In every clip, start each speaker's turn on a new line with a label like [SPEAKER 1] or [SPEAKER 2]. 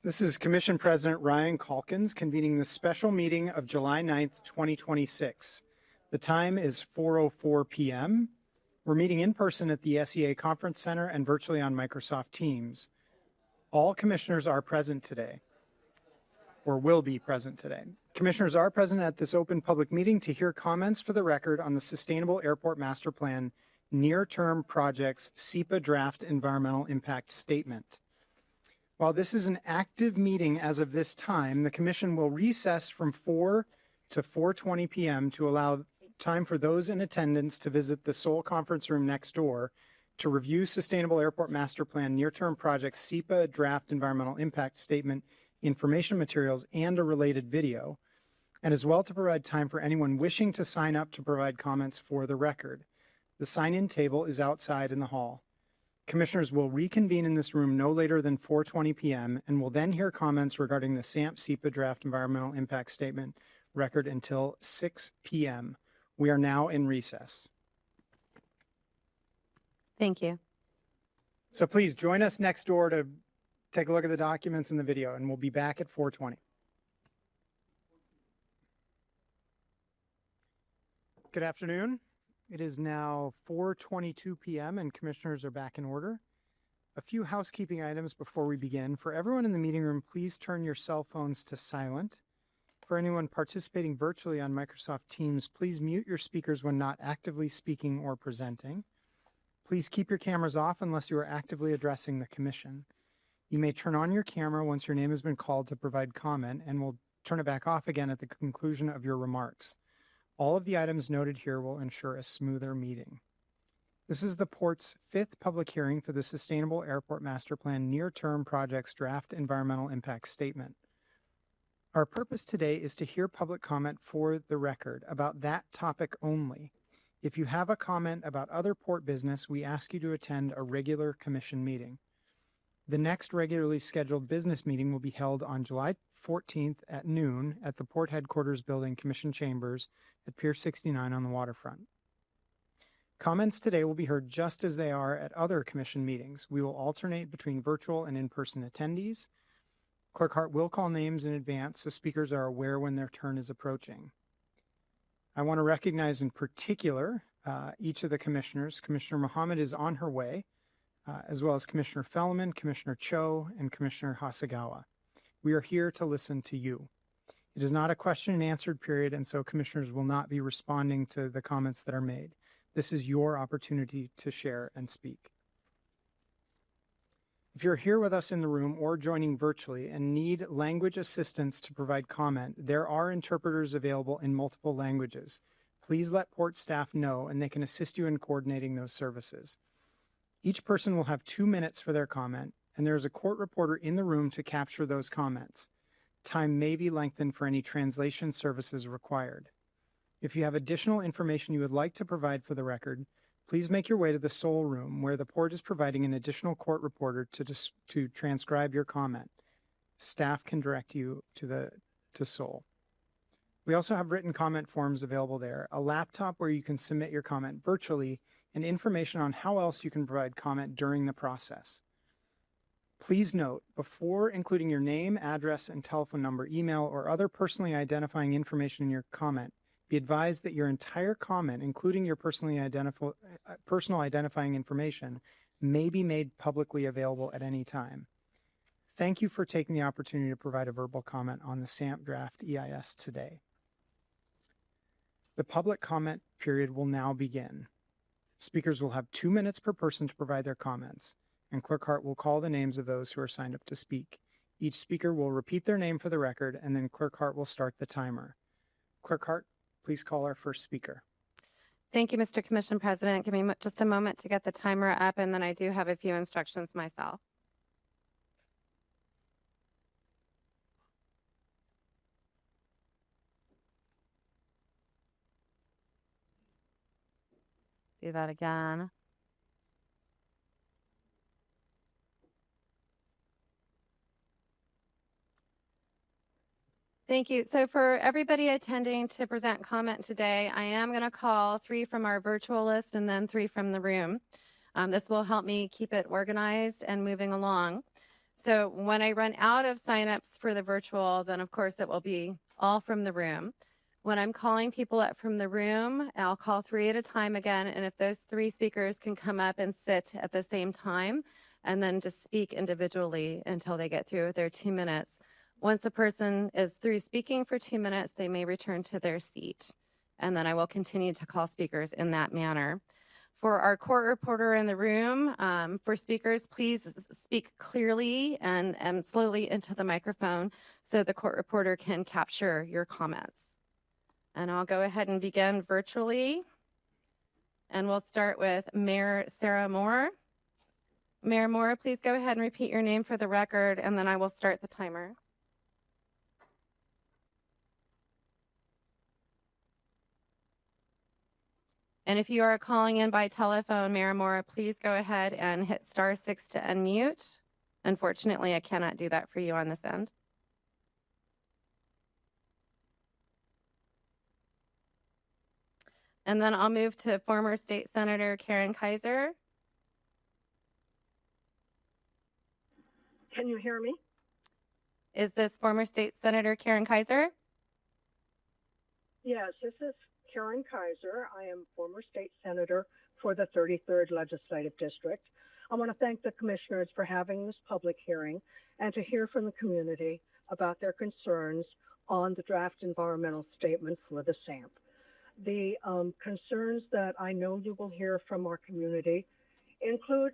[SPEAKER 1] This is Commission President Ryan Calkins convening the special meeting of July 9th, 2026. The time is 4:04 p.m. We're meeting in person at the SEA Conference Center and virtually on Microsoft Teams. All commissioners are present today, or will be present today. Commissioners are present at this open public meeting to hear comments for the record on the Sustainable Airport Master Plan Near-Term Projects SEPA Draft Environmental Impact Statement. While this is an active meeting as of this time, the Commission will recess from 4 to 4:20 p.m. to allow time for those in attendance to visit the Seoul conference room next door to review Sustainable Airport Master Plan Near-Term Project SEPA Draft Environmental Impact Statement information materials and a related video, and as well to provide time for anyone wishing to sign up to provide comments for the record. The sign-in table is outside in the hall. Commissioners will reconvene in this room no later than 4:20 p.m. and will then hear comments regarding the SAMP SEPA Draft Environmental Impact Statement record until 6 p.m. We are now in recess.
[SPEAKER 2] Thank you.
[SPEAKER 1] So please join us next door to take a look at the documents and the video, and we'll be back at 4:20. Good afternoon. It is now 4:22 p.m. and commissioners are back in order. A few housekeeping items before we begin. For everyone in the meeting room, please turn your cell phones to silent. For anyone participating virtually on Microsoft Teams, please mute your speakers when not actively speaking or presenting. Please keep your cameras off unless you are actively addressing the commission. You may turn on your camera once your name has been called to provide comment, and we'll turn it back off again at the conclusion of your remarks. All of the items noted here will ensure a smoother meeting. This is the Port's 5th public hearing for the Sustainable Airport Master Plan Near-Term Projects Draft Environmental Impact Statement. Our purpose today is to hear public comment for the record about that topic only. If you have a comment about other port business, we ask you to attend a regular commission meeting. The next regularly scheduled business meeting will be held on July 14th at noon at the Port Headquarters Building, Commission Chambers at Pier 69 on the waterfront. Comments today will be heard just as they are at other commission meetings. We will alternate between virtual and in-person attendees. Clerk Hart will call names in advance so speakers are aware when their turn is approaching. I want to recognize in particular each of the commissioners. Commissioner Mohammed is on her way, as well as Commissioner Fellman, Commissioner Cho, and Commissioner Hasegawa. We are here to listen to you. It is not a question and answer period, and so commissioners will not be responding to the comments that are made. This is your opportunity to share and speak. If you're here with us in the room or joining virtually and need language assistance to provide comment, there are interpreters available in multiple languages. Please let Port staff know and they can assist you in coordinating those services. Each person will have 2 minutes for their comment, and there is a court reporter in the room to capture those comments. Time may be lengthened for any translation services required. If you have additional information you would like to provide for the record, please make your way to the Seoul room where the Port is providing an additional court reporter to transcribe your comment. Staff can direct you to Seoul. We also have written comment forms available there, a laptop where you can submit your comment virtually, and information on how else you can provide comment during the process. Please note, before including your name, address, and telephone number, email, or other personally identifying information in your comment, be advised that your entire comment, including your personal identifying information, may be made publicly available at any time. Thank you for taking the opportunity to provide a verbal comment on the SAMP Draft EIS today. The public comment period will now begin. Speakers will have 2 minutes per person to provide their comments, and Clerk Hart will call the names of those who are signed up to speak. Each speaker will repeat their name for the record, and then Clerk Hart will start the timer. Clerk Hart, please call our first speaker.
[SPEAKER 2] Thank you, Mr. Commission President. Give me just a moment to get the timer up, and then I do have a few instructions myself. Do that again. Thank you. So for everybody attending to present comment today, I am going to call 3 from our virtual list and then 3 from the room. This will help me keep it organized and moving along. So when I run out of signups for the virtual, then of course it will be all from the room. When I'm calling people up from the room, I'll call 3 at a time again. And if those 3 speakers can come up and sit at the same time, and then just speak individually until they get through with their 2 minutes. Once a person is through speaking for 2 minutes, they may return to their seat. And then I will continue to call speakers in that manner. For our court reporter in the room, for speakers, please speak clearly and slowly into the microphone so the court reporter can capture your comments. And I'll go ahead and begin virtually. And we'll start with Mayor Sarah Moore. Mayor Moore, please go ahead and repeat your name for the record, and then I will start the timer. And if you are calling in by telephone, Mayor Moore, please go ahead and hit *6 to unmute. Unfortunately, I cannot do that for you on this end. And then I'll move to former State Senator Karen Kaiser.
[SPEAKER 3] Can you hear me?
[SPEAKER 2] Is this former State Senator Karen Kaiser?
[SPEAKER 3] Yes, this is Karen Kaiser. I am former state senator for the 33rd Legislative District. I want to thank the commissioners for having this public hearing and to hear from the community about their concerns on the draft environmental statement for the SAMP. The concerns that I know you will hear from our community include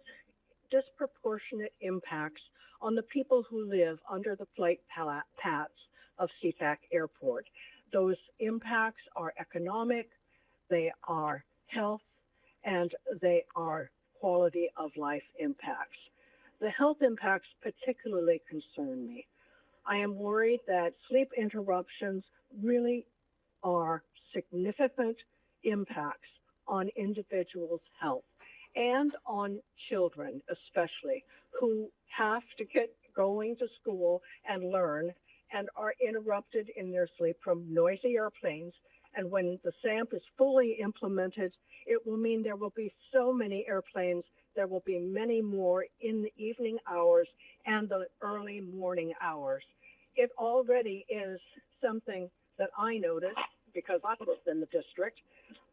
[SPEAKER 3] disproportionate impacts on the people who live under the flight paths of Sea-Tac Airport. Those impacts are economic, they are health, and they are quality of life impacts. The health impacts particularly concern me. I am worried that sleep interruptions really are significant impacts on individuals' health and on children especially, who have to get going to school and learn and are interrupted in their sleep from noisy airplanes. And when the SAMP is fully implemented, it will mean there will be so many airplanes, there will be many more in the evening hours and the early morning hours. It already is something that I noticed because I live in the district.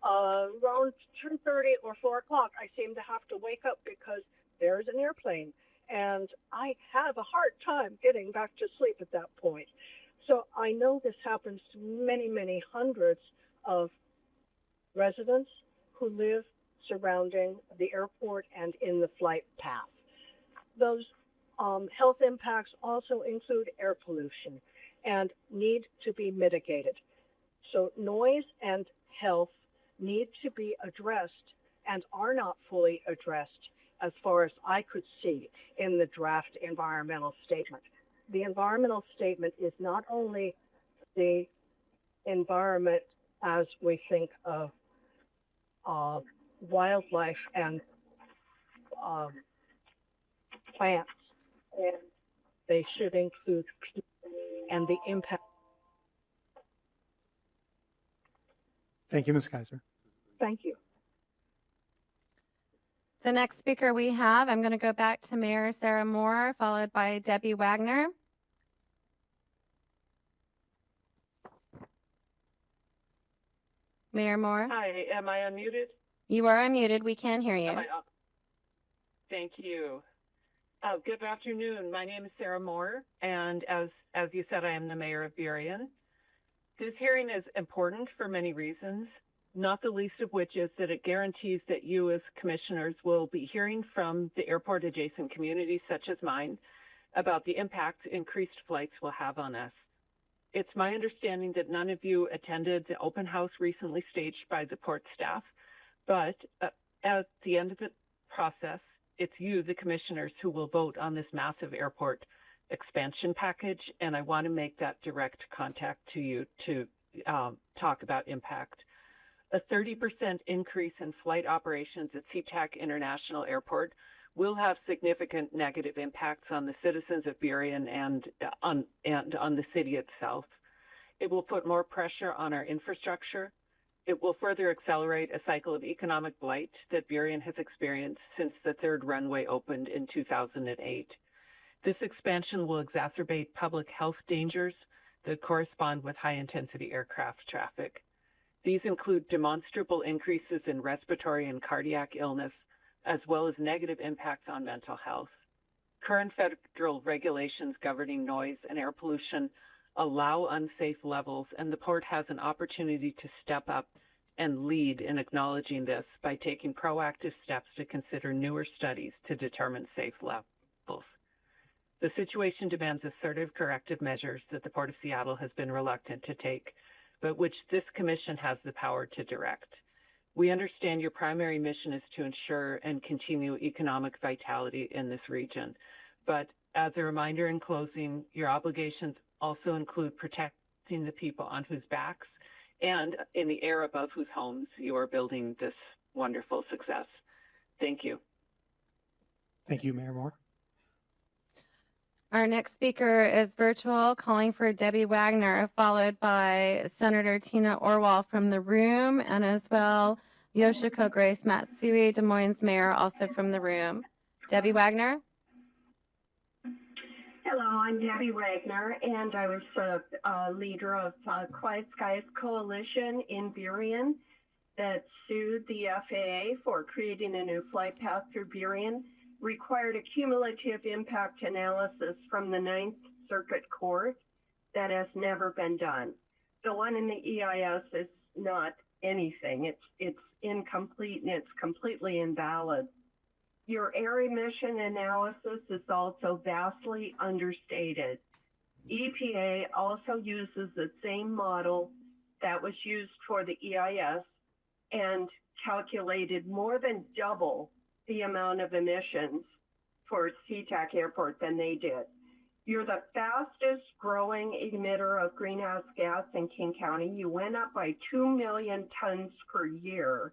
[SPEAKER 3] Around 2:30 or 4 o'clock, I seem to have to wake up because there's an airplane, and I have a hard time getting back to sleep at that point. So I know this happens to many, many hundreds of residents who live surrounding the airport and in the flight path. Those health impacts also include air pollution and need to be mitigated. So noise and health need to be addressed and are not fully addressed as far as I could see in the draft environmental statement. The environmental statement is not only the environment as we think of wildlife and plants, and they should include people and the impact.
[SPEAKER 1] Thank you, Ms. Kaiser.
[SPEAKER 3] Thank you.
[SPEAKER 2] The next speaker we have, I'm going to go back to Mayor Sarah Moore, followed by Debbie Wagner. Mayor Moore?
[SPEAKER 4] Hi, am I unmuted?
[SPEAKER 2] You are unmuted. We can hear you.
[SPEAKER 4] Thank you. Good afternoon. My name is Sarah Moore, and as you said, I am the mayor of Burien. This hearing is important for many reasons, not the least of which is that it guarantees that you as commissioners will be hearing from the airport adjacent communities such as mine about the impact increased flights will have on us. It's my understanding that none of you attended the open house recently staged by the port staff, but at the end of the process, it's you, the commissioners, who will vote on this massive airport expansion package, and I want to make that direct contact to you to talk about impact. A 30% increase in flight operations at Sea-Tac International Airport will have significant negative impacts on the citizens of Burien and on the city itself. It will put more pressure on our infrastructure. It will further accelerate a cycle of economic blight that Burien has experienced since the third runway opened in 2008. This expansion will exacerbate public health dangers that correspond with high-intensity aircraft traffic. These include demonstrable increases in respiratory and cardiac illness, as well as negative impacts on mental health. Current federal regulations governing noise and air pollution allow unsafe levels, and the port has an opportunity to step up and lead in acknowledging this by taking proactive steps to consider newer studies to determine safe levels. The situation demands assertive corrective measures that the Port of Seattle has been reluctant to take, but which this commission has the power to direct. We understand your primary mission is to ensure and continue economic vitality in this region, but as a reminder in closing, your obligations also include protecting the people on whose backs and in the air above whose homes you are building this wonderful success. Thank you.
[SPEAKER 1] Thank you, Mayor Moore.
[SPEAKER 2] Our next speaker is virtual, calling for Debbie Wagner, followed by Senator Tina Orwell from the room, and as well Yoshiko Grace Matsui, Des Moines Mayor, also from the room. Debbie Wagner.
[SPEAKER 5] Hello, I'm Debbie Wagner, and I was the leader of Quiet Skies Coalition in Burien that sued the FAA for creating a new flight path through Burien, required a cumulative impact analysis from the Ninth Circuit Court that has never been done. The one in the EIS is not anything. It's incomplete and it's completely invalid. Your air emission analysis is also vastly understated. EPA also uses the same model that was used for the EIS and calculated more than double the amount of emissions for Sea-Tac Airport than they did. You're the fastest growing emitter of greenhouse gas in King County. You went up by 2 million tons per year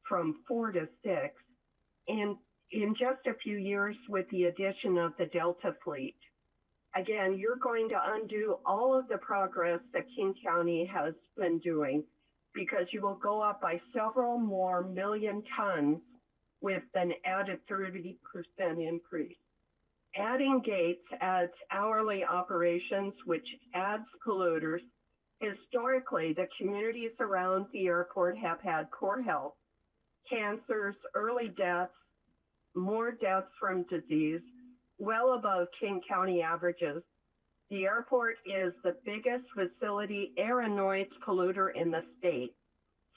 [SPEAKER 5] from 4 to 6. And in just a few years with the addition of the Delta fleet. Again, you're going to undo all of the progress that King County has been doing because you will go up by several more million tons with an added 30% increase. Adding gates adds hourly operations, which adds polluters. Historically, the communities around the airport have had poor health, cancers, early deaths, more deaths from disease, well above King County averages. The airport is the biggest facility air and noise polluter in the state.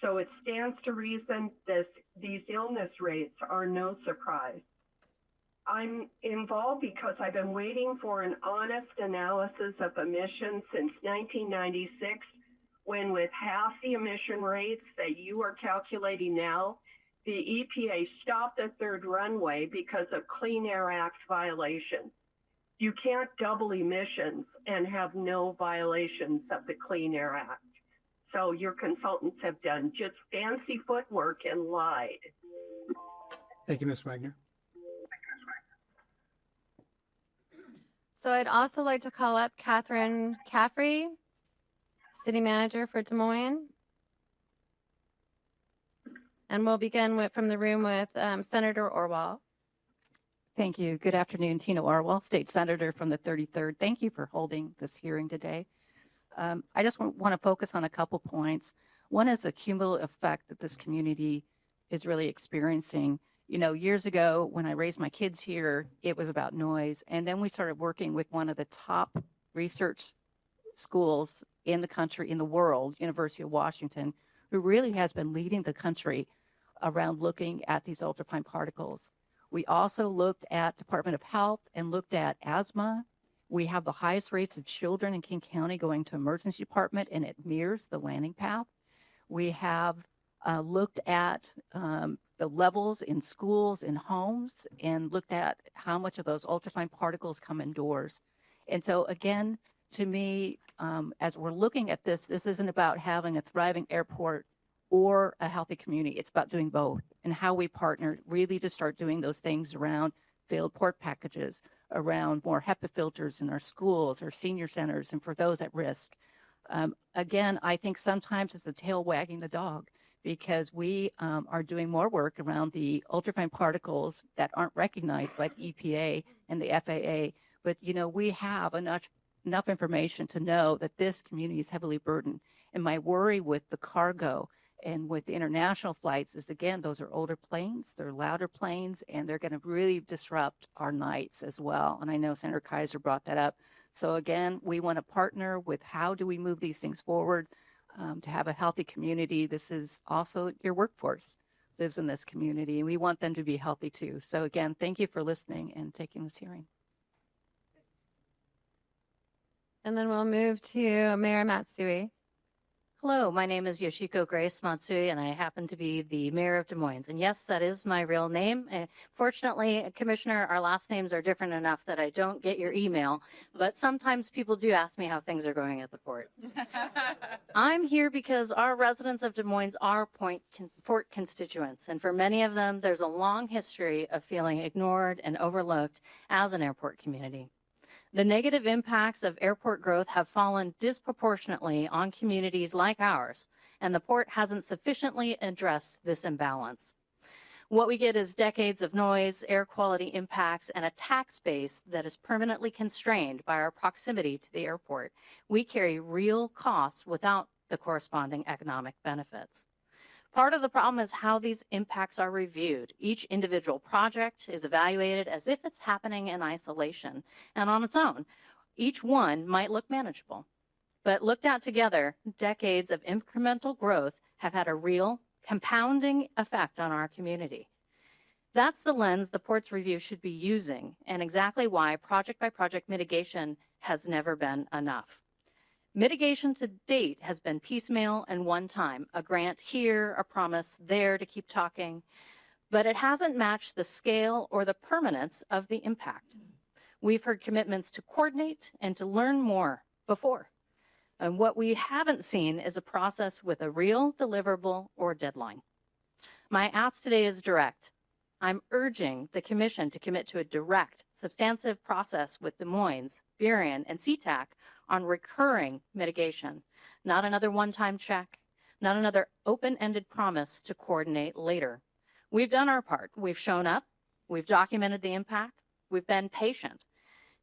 [SPEAKER 5] So it stands to reason these illness rates are no surprise. I'm involved because I've been waiting for an honest analysis of emissions since 1996, when with half the emission rates that you are calculating now, the EPA stopped the third runway because of Clean Air Act violation. You can't double emissions and have no violations of the Clean Air Act. So your consultants have done just fancy footwork and lied.
[SPEAKER 1] Thank you, Ms. Wagner.
[SPEAKER 2] So I'd also like to call up Catherine Caffrey, City Manager for Des Moines. And we'll begin from the room with Senator Orwell.
[SPEAKER 6] Thank you. Good afternoon, Tina Orwell, State Senator from the 33rd. Thank you for holding this hearing today. I just want to focus on a couple points. One is the cumulative effect that this community is really experiencing. You know, years ago when I raised my kids here, it was about noise. And then we started working with one of the top research schools in the country, in the world, University of Washington, who really has been leading the country around looking at these ultrafine particles. We also looked at Department of Health and looked at asthma. We have the highest rates of children in King County going to emergency department, and it mirrors the landing path. We have looked at the levels in schools and homes and looked at how much of those ultrafine particles come indoors. And so again, to me, as we're looking at this isn't about having a thriving airport or a healthy community. It's about doing both and how we partner really to start doing those things around failed port packages, around more HEPA filters in our schools, our senior centers, and for those at risk. Again, I think sometimes it's the tail wagging the dog because we are doing more work around the ultrafine particles that aren't recognized by the EPA and the FAA. But, we have enough information to know that this community is heavily burdened. And my worry with the cargo and with the international flights is, again, those are older planes, they're louder planes, and they're going to really disrupt our nights as well. And I know Senator Kaiser brought that up. So again, we want to partner with how do we move these things forward to have a healthy community. This is also your workforce lives in this community, and we want them to be healthy too. So again, thank you for listening and taking this hearing.
[SPEAKER 2] And then we'll move to Mayor Matsui.
[SPEAKER 7] Hello, my name is Yoshiko Grace Matsui, and I happen to be the mayor of Des Moines. And yes, that is my real name. Fortunately, Commissioner, our last names are different enough that I don't get your email, but sometimes people do ask me how things are going at the port. I'm here because our residents of Des Moines are port constituents, and for many of them, there's a long history of feeling ignored and overlooked as an airport community. The negative impacts of airport growth have fallen disproportionately on communities like ours, and the port hasn't sufficiently addressed this imbalance. What we get is decades of noise, air quality impacts, and a tax base that is permanently constrained by our proximity to the airport. We carry real costs without the corresponding economic benefits. Part of the problem is how these impacts are reviewed. Each individual project is evaluated as if it's happening in isolation and on its own. Each one might look manageable, but looked at together, decades of incremental growth have had a real compounding effect on our community. That's the lens the port's review should be using, and exactly why project-by-project mitigation has never been enough. Mitigation to date has been piecemeal and one time, a grant here, a promise there to keep talking, but it hasn't matched the scale or the permanence of the impact. We've heard commitments to coordinate and to learn more before. And what we haven't seen is a process with a real deliverable or deadline. My ask today is direct. I'm urging the Commission to commit to a direct, substantive process with Des Moines, Burien, and Sea-Tac on recurring mitigation, not another one-time check, not another open-ended promise to coordinate later. We've done our part. We've shown up. We've documented the impact. We've been patient.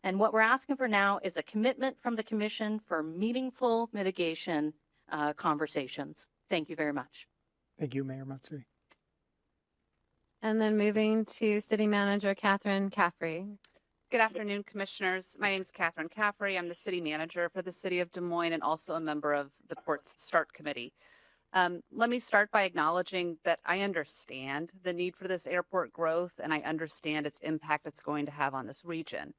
[SPEAKER 7] And what we're asking for now is a commitment from the Commission for meaningful mitigation conversations. Thank you very much.
[SPEAKER 1] Thank you, Mayor Matsui.
[SPEAKER 2] And then moving to City Manager Catherine Caffrey.
[SPEAKER 8] Good afternoon, Commissioners. My name is Catherine Caffrey. I'm the City Manager for the City of Des Moines and also a member of the Port's START Committee. Let me start by acknowledging that I understand the need for this airport growth and I understand its impact it's going to have on this region.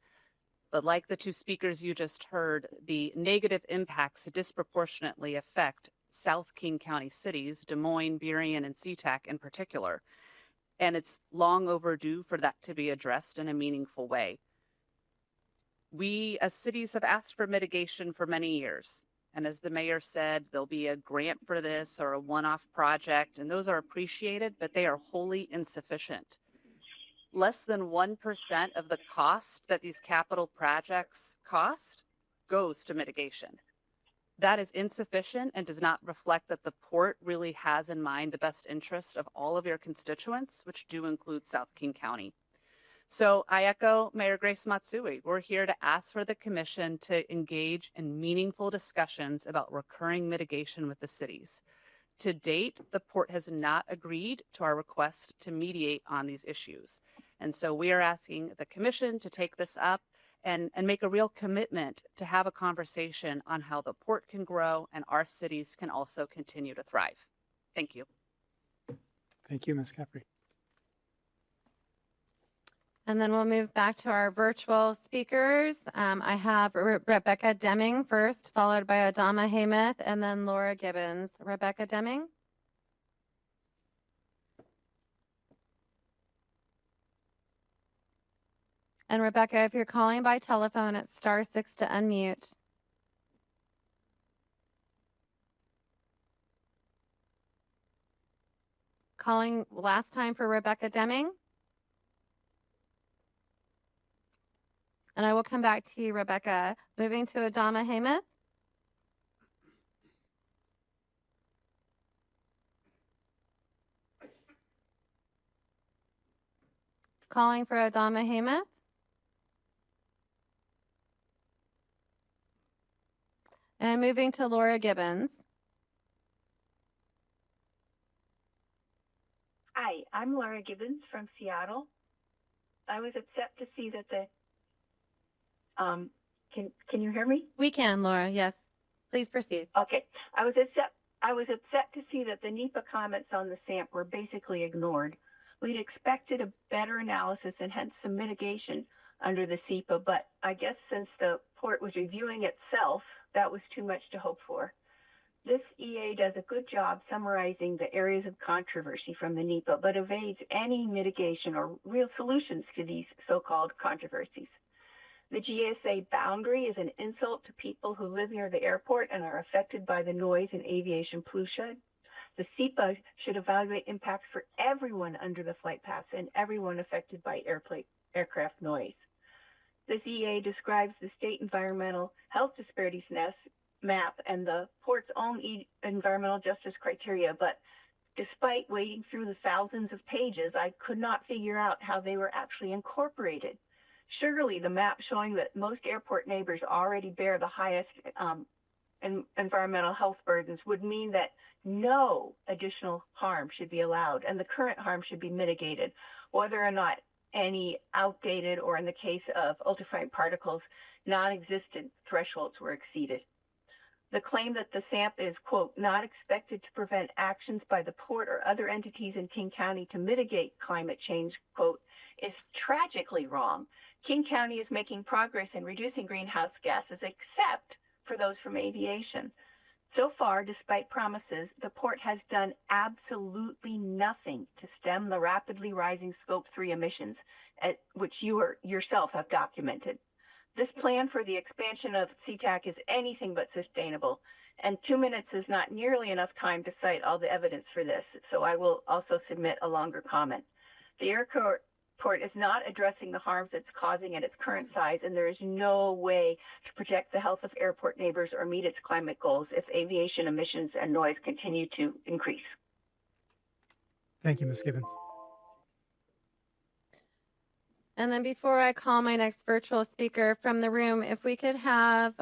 [SPEAKER 8] But like the two speakers you just heard, the negative impacts disproportionately affect South King County cities, Des Moines, Burien, and Sea-Tac in particular. And it's long overdue for that to be addressed in a meaningful way. We as cities have asked for mitigation for many years. And as the mayor said, there'll be a grant for this or a one-off project, and those are appreciated, but they are wholly insufficient. Less than 1% of the cost that these capital projects cost goes to mitigation. That is insufficient and does not reflect that the port really has in mind the best interest of all of your constituents, which do include South King County. So I echo Mayor Grace Matsui. We're here to ask for the Commission to engage in meaningful discussions about recurring mitigation with the cities. To date, the port has not agreed to our request to mediate on these issues. And so we are asking the Commission to take this up and make a real commitment to have a conversation on how the port can grow and our cities can also continue to thrive. Thank you.
[SPEAKER 1] Thank you, Ms. Caffrey.
[SPEAKER 2] And then we'll move back to our virtual speakers. I have Rebecca Deming first, followed by Adama Hamath, and then Laura Gibbons. Rebecca Deming. And Rebecca, if you're calling by telephone, it's *6 to unmute. Calling last time for Rebecca Deming. And I will come back to you, Rebecca. Moving to Adama Hamath. Calling for Adama Hamath. And moving to Laura Gibbons.
[SPEAKER 9] Hi, I'm Laura Gibbons from Seattle. I was upset to see that can you hear me?
[SPEAKER 2] We can, Laura. Yes. Please proceed.
[SPEAKER 9] Okay. I was upset to see that the NEPA comments on the SAMP were basically ignored. We'd expected a better analysis and hence some mitigation under the SEPA, but I guess since the port was reviewing itself, that was too much to hope for. This EA does a good job summarizing the areas of controversy from the NEPA, but evades any mitigation or real solutions to these so-called controversies. The GSA boundary is an insult to people who live near the airport and are affected by the noise and aviation pollution. The SEPA should evaluate impact for everyone under the flight paths and everyone affected by aircraft noise. This EA describes the state environmental health disparities map and the port's own environmental justice criteria, but despite wading through the thousands of pages, I could not figure out how they were actually incorporated. Surely the map showing that most airport neighbors already bear the highest environmental health burdens would mean that no additional harm should be allowed and the current harm should be mitigated, whether or not any outdated or, in the case of ultrafine particles, non-existent thresholds were exceeded. The claim that the SAMP is, quote, not expected to prevent actions by the port or other entities in King County to mitigate climate change, quote, is tragically wrong. King County is making progress in reducing greenhouse gases, except for those from aviation. So far, despite promises, the port has done absolutely nothing to stem the rapidly rising Scope 3 emissions, which you yourself have documented. This plan for the expansion of Sea-Tac is anything but sustainable, and 2 minutes is not nearly enough time to cite all the evidence for this, so I will also submit a longer comment. The airport is not addressing the harms it's causing at its current size, and there is no way to protect the health of airport neighbors or meet its climate goals if aviation emissions and noise continue to increase.
[SPEAKER 1] Thank you, Ms. Gibbons.
[SPEAKER 2] And then before I call my next virtual speaker from the room, if we could have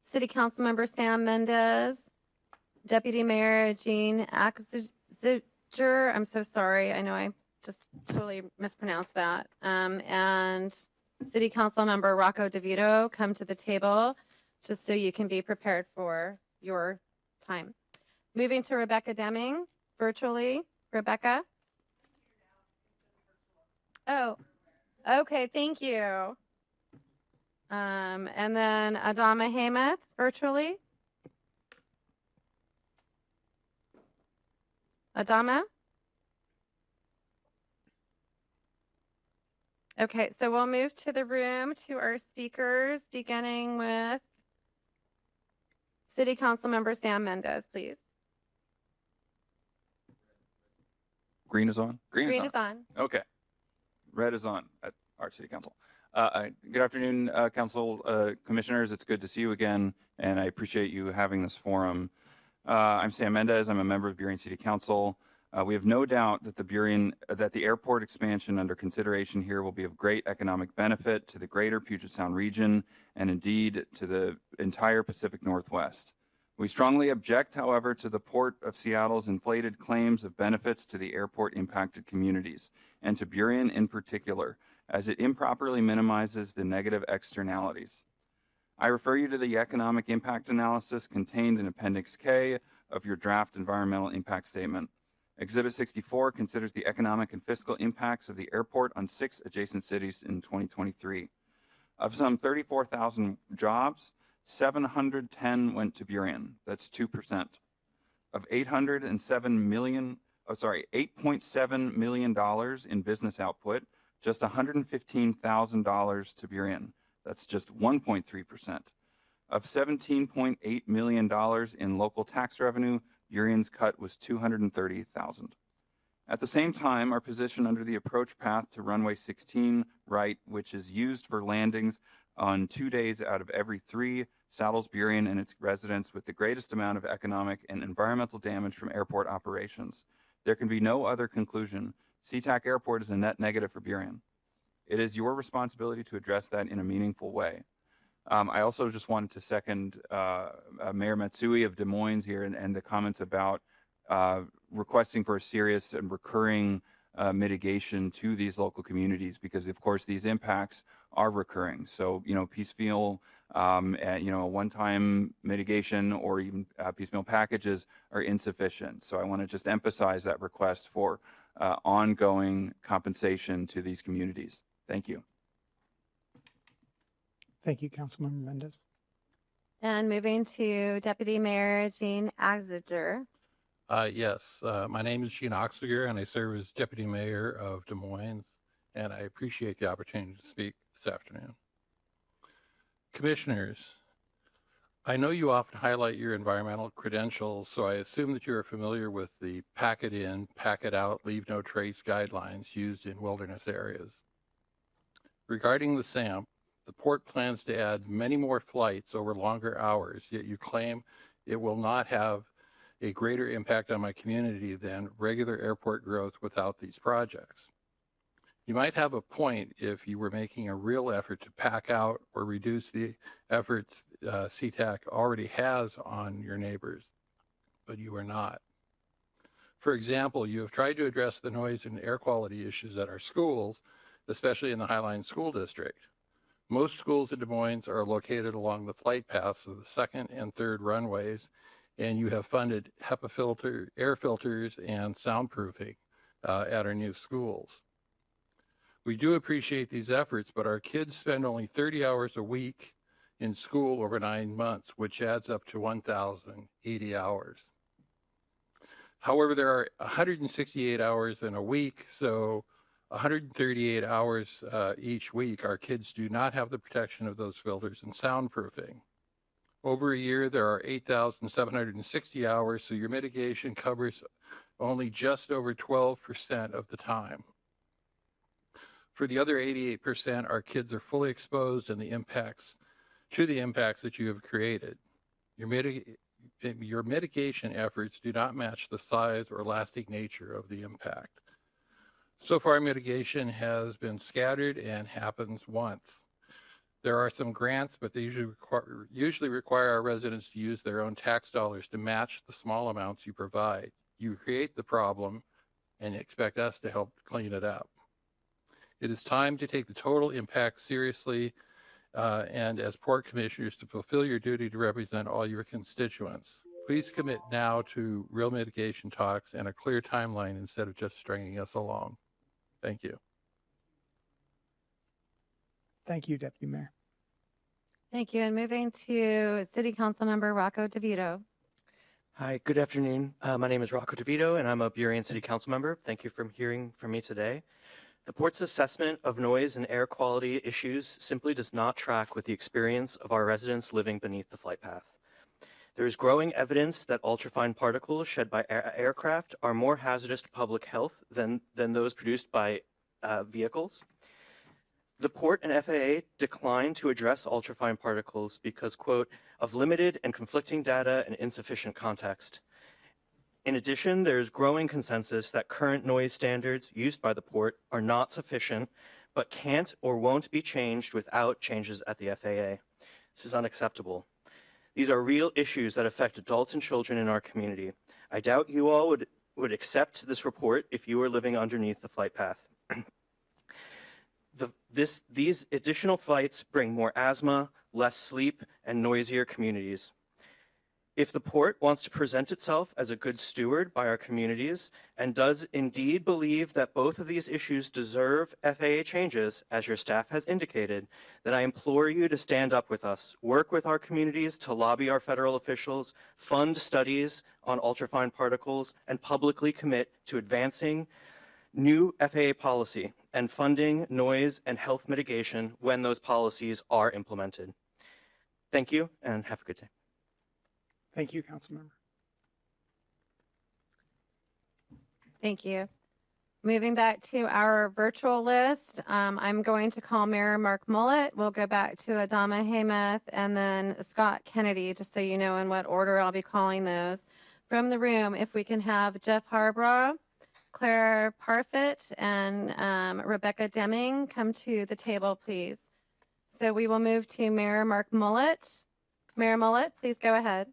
[SPEAKER 2] City Council Member Sam Mendez, Deputy Mayor Jean Axinger, I'm so sorry, I know I just totally mispronounced that, and City Council Member Rocco DeVito come to the table just so you can be prepared for your time. Moving to Rebecca Deming, virtually. Rebecca? Oh, okay, thank you. And then Adama Hamath, virtually. Adama? Okay, so we'll move to the room to our speakers, beginning with City Council Member Sam Mendez, please.
[SPEAKER 10] Green is on?
[SPEAKER 2] Green is on.
[SPEAKER 10] Okay. Red is on at our City Council. Good afternoon, Council Commissioners. It's good to see you again, and I appreciate you having this forum. I'm Sam Mendez. I'm a member of Burien City Council. We have no doubt that the airport expansion under consideration here will be of great economic benefit to the greater Puget Sound region and indeed to the entire Pacific Northwest. We strongly object, however, to the Port of Seattle's inflated claims of benefits to the airport impacted communities, and to Burien in particular, as it improperly minimizes the negative externalities. I refer you to the economic impact analysis contained in Appendix K of your draft environmental impact statement. Exhibit 64 considers the economic and fiscal impacts of the airport on 6 adjacent cities in 2023. Of some 34,000 jobs, 710 went to Burien. That's 2%. Of $8.7 million in business output, just $115,000 to Burien. That's just 1.3%. Of $17.8 million in local tax revenue, Burien's cut was $230,000. At the same time, our position under the approach path to runway 16 right, which is used for landings on 2 days out of every 3, saddles Burien and its residents with the greatest amount of economic and environmental damage from airport operations. There can be no other conclusion Sea-Tac Airport is a net negative for Burien. It is your responsibility to address that in a meaningful way. I also just wanted to second Mayor Matsui of Des Moines here and the comments about requesting for a serious and recurring mitigation to these local communities, because of course these impacts are recurring. So, piecemeal, a one-time mitigation or even piecemeal packages are insufficient. So I want to just emphasize that request for ongoing compensation to these communities. Thank you.
[SPEAKER 1] Thank you, Councilmember Mendez.
[SPEAKER 2] And moving to Deputy Mayor Gene Axiger.
[SPEAKER 11] Yes, my name is Gene Oxiger, and I serve as Deputy Mayor of Des Moines, and I appreciate the opportunity to speak this afternoon. Commissioners, I know you often highlight your environmental credentials, so I assume that you are familiar with the pack it in, pack it out, leave no trace guidelines used in wilderness areas. Regarding the SAMP, the port plans to add many more flights over longer hours, yet you claim it will not have a greater impact on my community than regular airport growth without these projects. You might have a point if you were making a real effort to pack out or reduce the efforts Sea-Tac already has on your neighbors, but you are not. For example, you have tried to address the noise and air quality issues at our schools, especially in the Highline School District. Most schools in Des Moines are located along the flight paths of the second and third runways, and you have funded HEPA air filters and soundproofing at our new schools. We do appreciate these efforts, but our kids spend only 30 hours a week in school over 9 months, which adds up to 1,080 hours. However, there are 168 hours in a week, so 138 hours each week. Our kids do not have the protection of those filters and soundproofing. Over a year, there are 8,760 hours, so your mitigation covers only just over 12% of the time. For the other 88%, our kids are fully exposed to the impacts that you have created. Your mitigation efforts do not match the size or lasting nature of the impact. So far, mitigation has been scattered and happens once. There are some grants, but they usually require our residents to use their own tax dollars to match the small amounts you provide. You create the problem and expect us to help clean it up. It is time to take the total impact seriously and as port commissioners to fulfill your duty to represent all your constituents. Please commit now to real mitigation talks and a clear timeline instead of just stringing us along. Thank you.
[SPEAKER 1] Thank you, Deputy Mayor.
[SPEAKER 2] Thank you. And moving to City Council Member Rocco DeVito.
[SPEAKER 12] Hi, good afternoon. My name is Rocco DeVito, and I'm a Burien City Council member. Thank you for hearing from me today. The port's assessment of noise and air quality issues simply does not track with the experience of our residents living beneath the flight path. There is growing evidence that ultrafine particles shed by aircraft are more hazardous to public health than those produced by vehicles. The port and FAA declined to address ultrafine particles because, quote, of limited and conflicting data and insufficient context. In addition, there is growing consensus that current noise standards used by the port are not sufficient, but can't or won't be changed without changes at the FAA. This is unacceptable. These are real issues that affect adults and children in our community. I doubt you all would accept this report if you were living underneath the flight path. These additional flights bring more asthma, less sleep, and noisier communities. If the port wants to present itself as a good steward by our communities and does indeed believe that both of these issues deserve FAA changes, as your staff has indicated, then I implore you to stand up with us, work with our communities to lobby our federal officials, fund studies on ultrafine particles, and publicly commit to advancing new FAA policy and funding noise and health mitigation when those policies are implemented. Thank you and have a good day.
[SPEAKER 1] Thank you, Councilmember.
[SPEAKER 2] Thank you. Moving back to our virtual list, I'm going to call Mayor Mark Mullet. We'll go back to Adama Hamath and then Scott Kennedy, just so you know in what order I'll be calling those. From the room, if we can have Jeff Harborough, Claire Parfit and Rebecca Deming come to the table, please. So we will move to Mayor Mark Mullet. Mayor Mullet, please go ahead.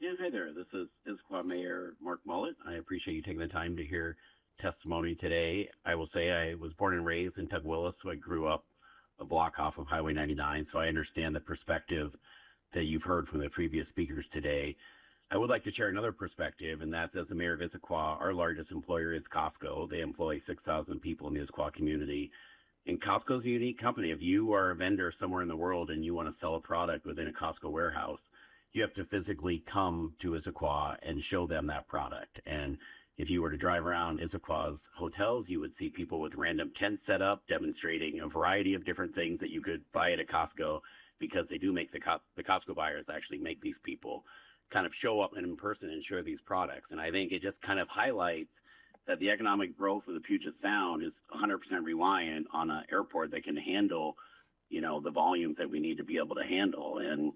[SPEAKER 13] Yes, hi there. This is Issaquah Mayor Mark Mullet. I appreciate you taking the time to hear testimony today. I will say I was born and raised in Tugwillis, so I grew up a block off of Highway 99, so I understand the perspective that you've heard from the previous speakers today. I would like to share another perspective, and that's as the mayor of Issaquah, our largest employer is Costco. They employ 6,000 people in the Issaquah community. And Costco's a unique company. If you are a vendor somewhere in the world and you want to sell a product within a Costco warehouse, you have to physically come to Issaquah and show them that product. And if you were to drive around Issaquah's hotels, you would see people with random tents set up demonstrating a variety of different things that you could buy at a Costco, because they do make the Costco buyers actually make these people kind of show up in person and share these products. And I think it just kind of highlights that the economic growth of the Puget Sound is 100% reliant on an airport that can handle, the volumes that we need to be able to handle. And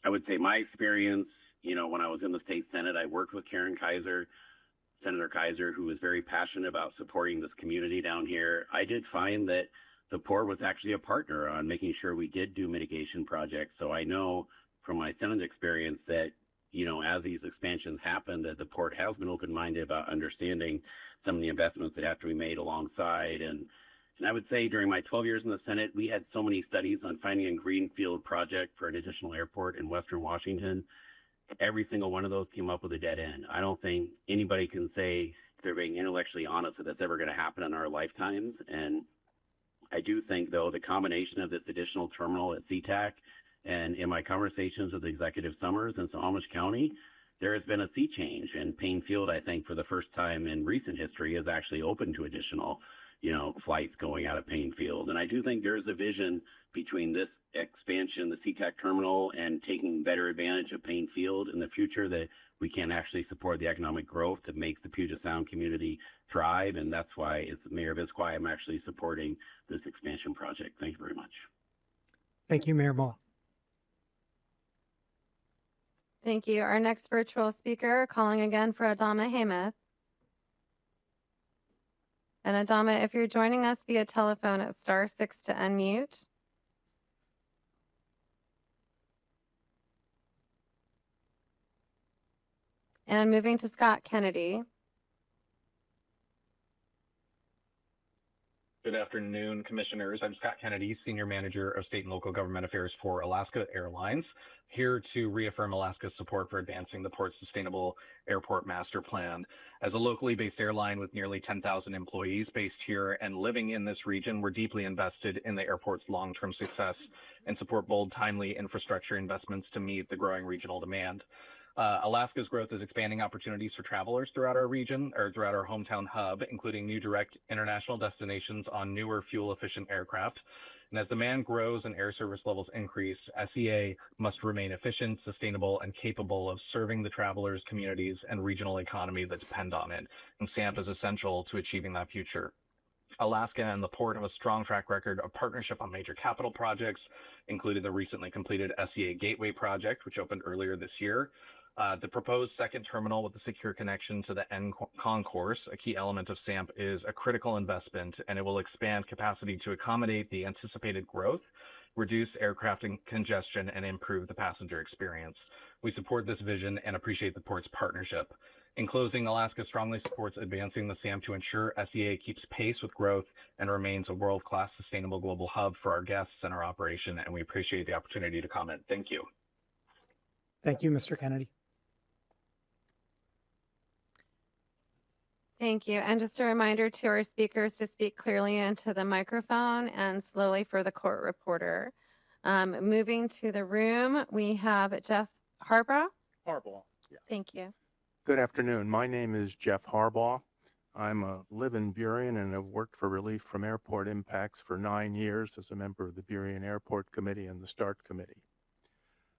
[SPEAKER 13] I would say my experience, when I was in the state Senate, I worked with Senator Kaiser, who was very passionate about supporting this community down here. I did find that the Port was actually a partner on making sure we did do mitigation projects. So I know from my Senate experience that, as these expansions happen, that the Port has been open-minded about understanding some of the investments that have to be made alongside. And I would say during my 12 years in the Senate, we had so many studies on finding a greenfield project for an additional airport in Western Washington. Every single one of those came up with a dead end. I don't think anybody can say, if they're being intellectually honest, that that's ever going to happen in our lifetimes. And I do think, though, the combination of this additional terminal at Sea-Tac, and in my conversations with Executive Summers in Snohomish County, there has been a sea change. And Payne Field, I think, for the first time in recent history, is actually open to additional, flights going out of Payne Field. And I do think there's a vision between this expansion, the Sea-Tac terminal, and taking better advantage of Payne Field in the future, that we can actually support the economic growth that makes the Puget Sound community thrive. And that's why, as the mayor of Issaquah, I'm actually supporting this expansion project. Thank you very much.
[SPEAKER 1] Thank you, Mayor Mullet.
[SPEAKER 2] Thank you. Our next virtual speaker, calling again for Adama Hamath. And Adama, if you're joining us via telephone, it's *6 to unmute. And moving to Scott Kennedy.
[SPEAKER 14] Good afternoon, Commissioners. I'm Scott Kennedy, Senior Manager of State and Local Government Affairs for Alaska Airlines, here to reaffirm Alaska's support for advancing the Port's Sustainable Airport Master Plan. As a locally based airline with nearly 10,000 employees based here and living in this region, we're deeply invested in the airport's long-term success and support bold, timely infrastructure investments to meet the growing regional demand. Alaska's growth is expanding opportunities for travelers throughout our region, or throughout our hometown hub, including new direct international destinations on newer fuel-efficient aircraft. And as demand grows and air service levels increase, SEA must remain efficient, sustainable, and capable of serving the travelers, communities, and regional economy that depend on it. And SAMP is essential to achieving that future. Alaska and the Port have a strong track record of partnership on major capital projects, including the recently completed SEA Gateway project, which opened earlier this year. The proposed second terminal with the secure connection to the N concourse, a key element of SAMP, is a critical investment, and it will expand capacity to accommodate the anticipated growth, reduce aircraft congestion, and improve the passenger experience. We support this vision and appreciate the Port's partnership. In closing, Alaska strongly supports advancing the SAMP to ensure SEA keeps pace with growth and remains a world-class sustainable global hub for our guests and our operation, and we appreciate the opportunity to comment. Thank you.
[SPEAKER 1] Thank you, Mr. Kennedy.
[SPEAKER 2] Thank you. And just a reminder to our speakers to speak clearly into the microphone and slowly for the court reporter. Moving to the room, we have Jeff Harbaugh.
[SPEAKER 15] Harbaugh. Yeah.
[SPEAKER 2] Thank you.
[SPEAKER 15] Good afternoon. My name is Jeff Harbaugh. Live in Burien and have worked for relief from airport impacts for 9 years as a member of the Burien Airport Committee and the START Committee.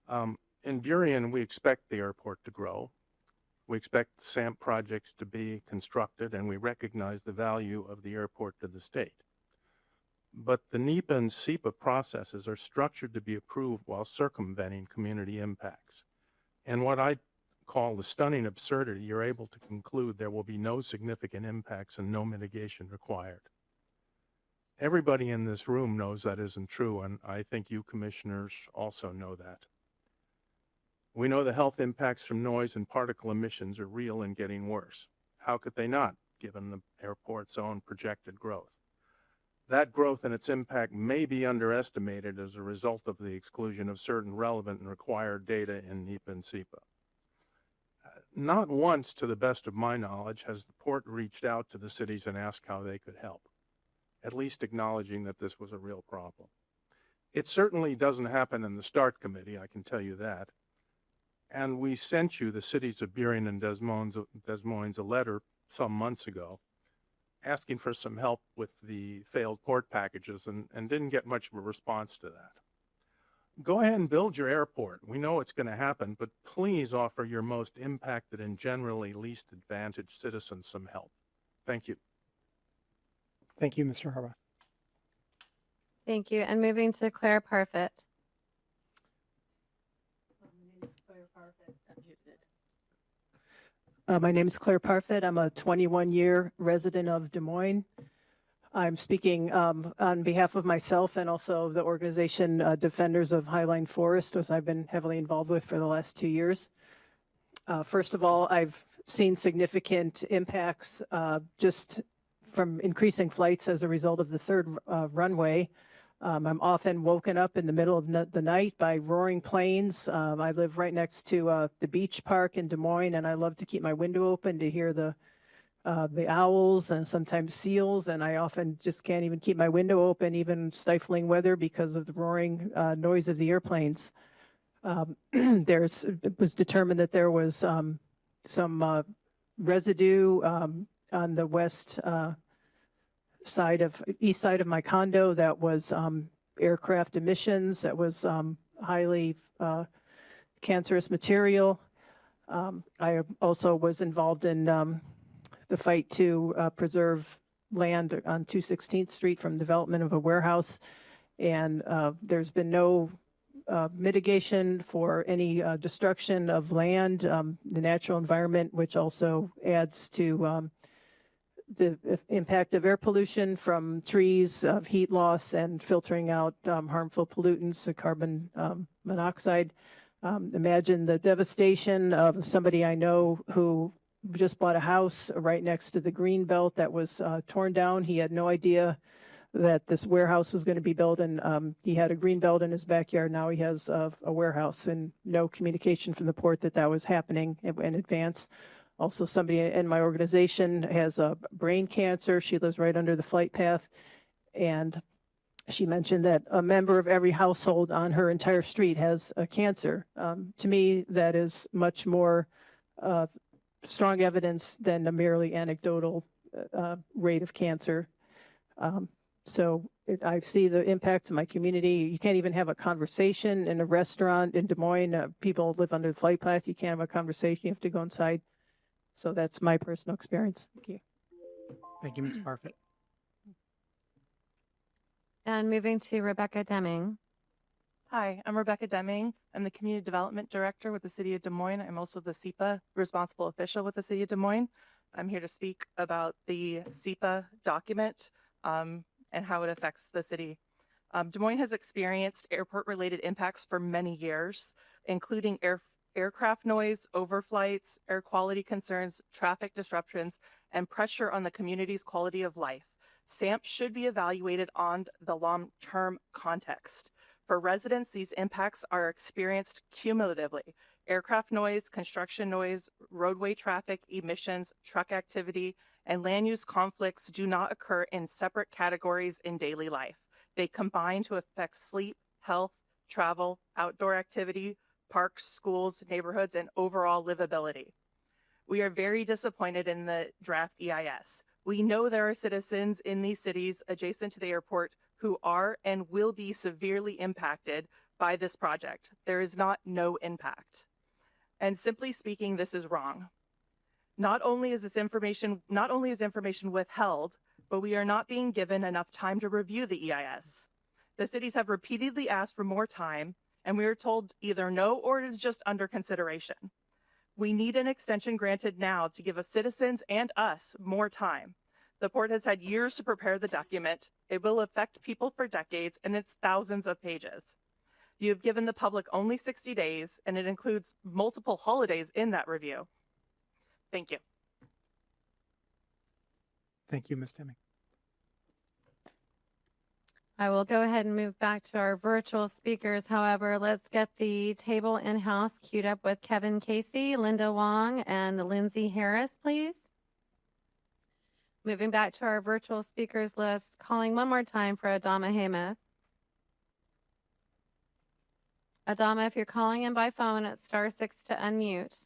[SPEAKER 15] In Burien, we expect the airport to grow. We expect SAMP projects to be constructed, and we recognize the value of the airport to the state. But the NEPA and SEPA processes are structured to be approved while circumventing community impacts. And what I call the stunning absurdity, you're able to conclude there will be no significant impacts and no mitigation required. Everybody in this room knows that isn't true, and I think you commissioners also know that. We know the health impacts from noise and particle emissions are real and getting worse. How could they not, given the airport's own projected growth? That growth and its impact may be underestimated as a result of the exclusion of certain relevant and required data in NEPA and SEPA. Not once, to the best of my knowledge, has the port reached out to the cities and asked how they could help, at least acknowledging that this was a real problem. It certainly doesn't happen in the START committee, I can tell you that. And we sent you, the cities of Burien and Des Moines, a letter some months ago asking for some help with the failed port packages and didn't get much of a response to that. Go ahead and build your airport. We know it's going to happen, but please offer your most impacted and generally least advantaged citizens some help. Thank you.
[SPEAKER 1] Thank you, Mr. Harbaugh.
[SPEAKER 2] Thank you. And moving to Claire Parfit.
[SPEAKER 3] My name is Claire Parfit. I'm a 21-year resident of Des Moines. I'm speaking on behalf of myself and also the organization Defenders of Highline Forest, which I've been heavily involved with for the last 2 years. First of all, I've seen significant impacts just from increasing flights as a result of the third runway. I'm often woken up in the middle of the night by roaring planes. I live right next to the beach park in Des Moines, and I love to keep my window open to hear the owls and sometimes seals, and I often just can't even keep my window open, even stifling weather, because of the roaring noise of the airplanes. It was determined that there was some residue on the east side of my condo that was aircraft emissions, that was highly cancerous material. I also was involved in the fight to preserve land on 216th Street from development of a warehouse, and there's been no mitigation for any destruction of land, the natural environment, which also adds to the impact of air pollution from trees, of heat loss, and filtering out harmful pollutants, carbon monoxide. Imagine the devastation of somebody I know who just bought a house right next to the green belt that was torn down. He had no idea that this warehouse was going to be built, and he had a green belt in his backyard. Now he has a warehouse, and no communication from the port that was happening in advance. Also, somebody in my organization has brain cancer. She lives right under the flight path, and she mentioned that a member of every household on her entire street has a cancer. To me, that is much more strong evidence than a merely anecdotal rate of cancer. I see the impact to my community. You can't even have a conversation in a restaurant in Des Moines. People live under the flight path. You can't have a conversation. You have to go inside. So that's my personal experience. Thank you.
[SPEAKER 1] Thank you, Ms. Parfit.
[SPEAKER 2] And moving to Rebecca Deming.
[SPEAKER 16] Hi, I'm Rebecca Deming. I'm the Community Development Director with the City of Des Moines. I'm also the SEPA responsible official with the City of Des Moines. I'm here to speak about the SEPA document and how it affects the city. Des Moines has experienced airport-related impacts for many years, including aircraft noise, overflights, air quality concerns, traffic disruptions, and pressure on the community's quality of life. SAMP should be evaluated on the long-term context. For residents, these impacts are experienced cumulatively. Aircraft noise, construction noise, roadway traffic, emissions, truck activity, and land use conflicts do not occur in separate categories in daily life. They combine to affect sleep, health, travel, outdoor activity, parks, schools, neighborhoods, and overall livability. We are very disappointed in the draft EIS. We know there are citizens in these cities adjacent to the airport who are and will be severely impacted by this project. There is not no impact. And simply speaking, this is wrong. Not only is information withheld, but we are not being given enough time to review the EIS. The cities have repeatedly asked for more time, and we are told either no or it is just under consideration. We need an extension granted now to give us citizens and us more time. The port has had years to prepare the document. It will affect people for decades, and it's thousands of pages. You have given the public only 60 days, and it includes multiple holidays in that review. Thank you.
[SPEAKER 1] Thank you, Ms. Deming.
[SPEAKER 2] I will go ahead and move back to our virtual speakers. However, let's get the table in-house queued up with Kevin Casey, Linda Wong, and Lindsay Harris, please. Moving back to our virtual speakers list, calling one more time for Adama Hamath. Adama, if you're calling in by phone, it's *6 to unmute.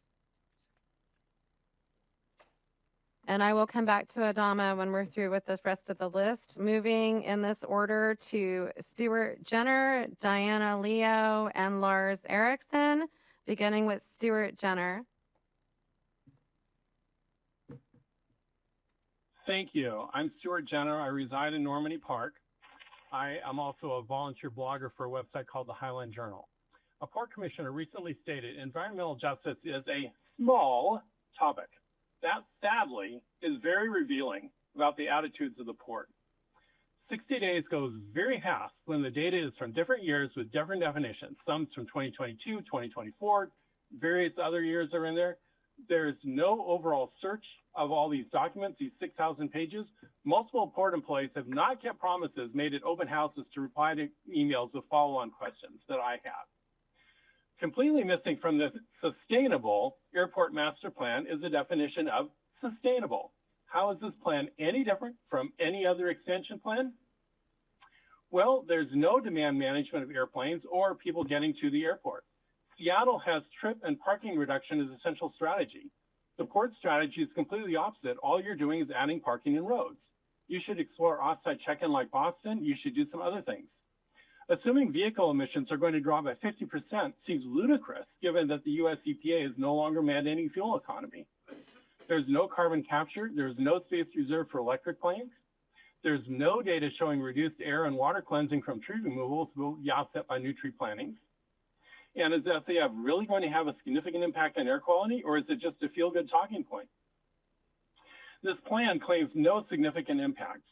[SPEAKER 2] And I will come back to Adama when we're through with the rest of the list. Moving in this order to Stuart Jenner, Diana Leo, and Lars Erickson, beginning with Stuart Jenner.
[SPEAKER 17] Thank you. I'm Stuart Jenner. I reside in Normandy Park. I am also a volunteer blogger for a website called the Highland Journal. A port commissioner recently stated environmental justice is a small topic. That, sadly, is very revealing about the attitudes of the port. 60 days goes very fast when the data is from different years with different definitions. Some from 2022, 2024, various other years are in there. There's no overall search of all these documents, these 6,000 pages. Multiple port employees have not kept promises made at open houses to reply to emails with follow-on questions that I have. Completely missing from this sustainable airport master plan is the definition of sustainable. How is this plan any different from any other extension plan? Well, there's no demand management of airplanes or people getting to the airport. Seattle has trip and parking reduction as essential strategy. The port strategy is completely opposite. All you're doing is adding parking and roads. You should explore off-site check-in like Boston. You should do some other things. Assuming vehicle emissions are going to drop by 50% seems ludicrous, given that the US EPA is no longer mandating fuel economy. There's no carbon capture. There's no space reserved for electric planes. There's no data showing reduced air and water cleansing from tree removals will be offset by new tree plantings. And is SAF really going to have a significant impact on air quality, or is it just a feel-good talking point? This plan claims no significant impacts.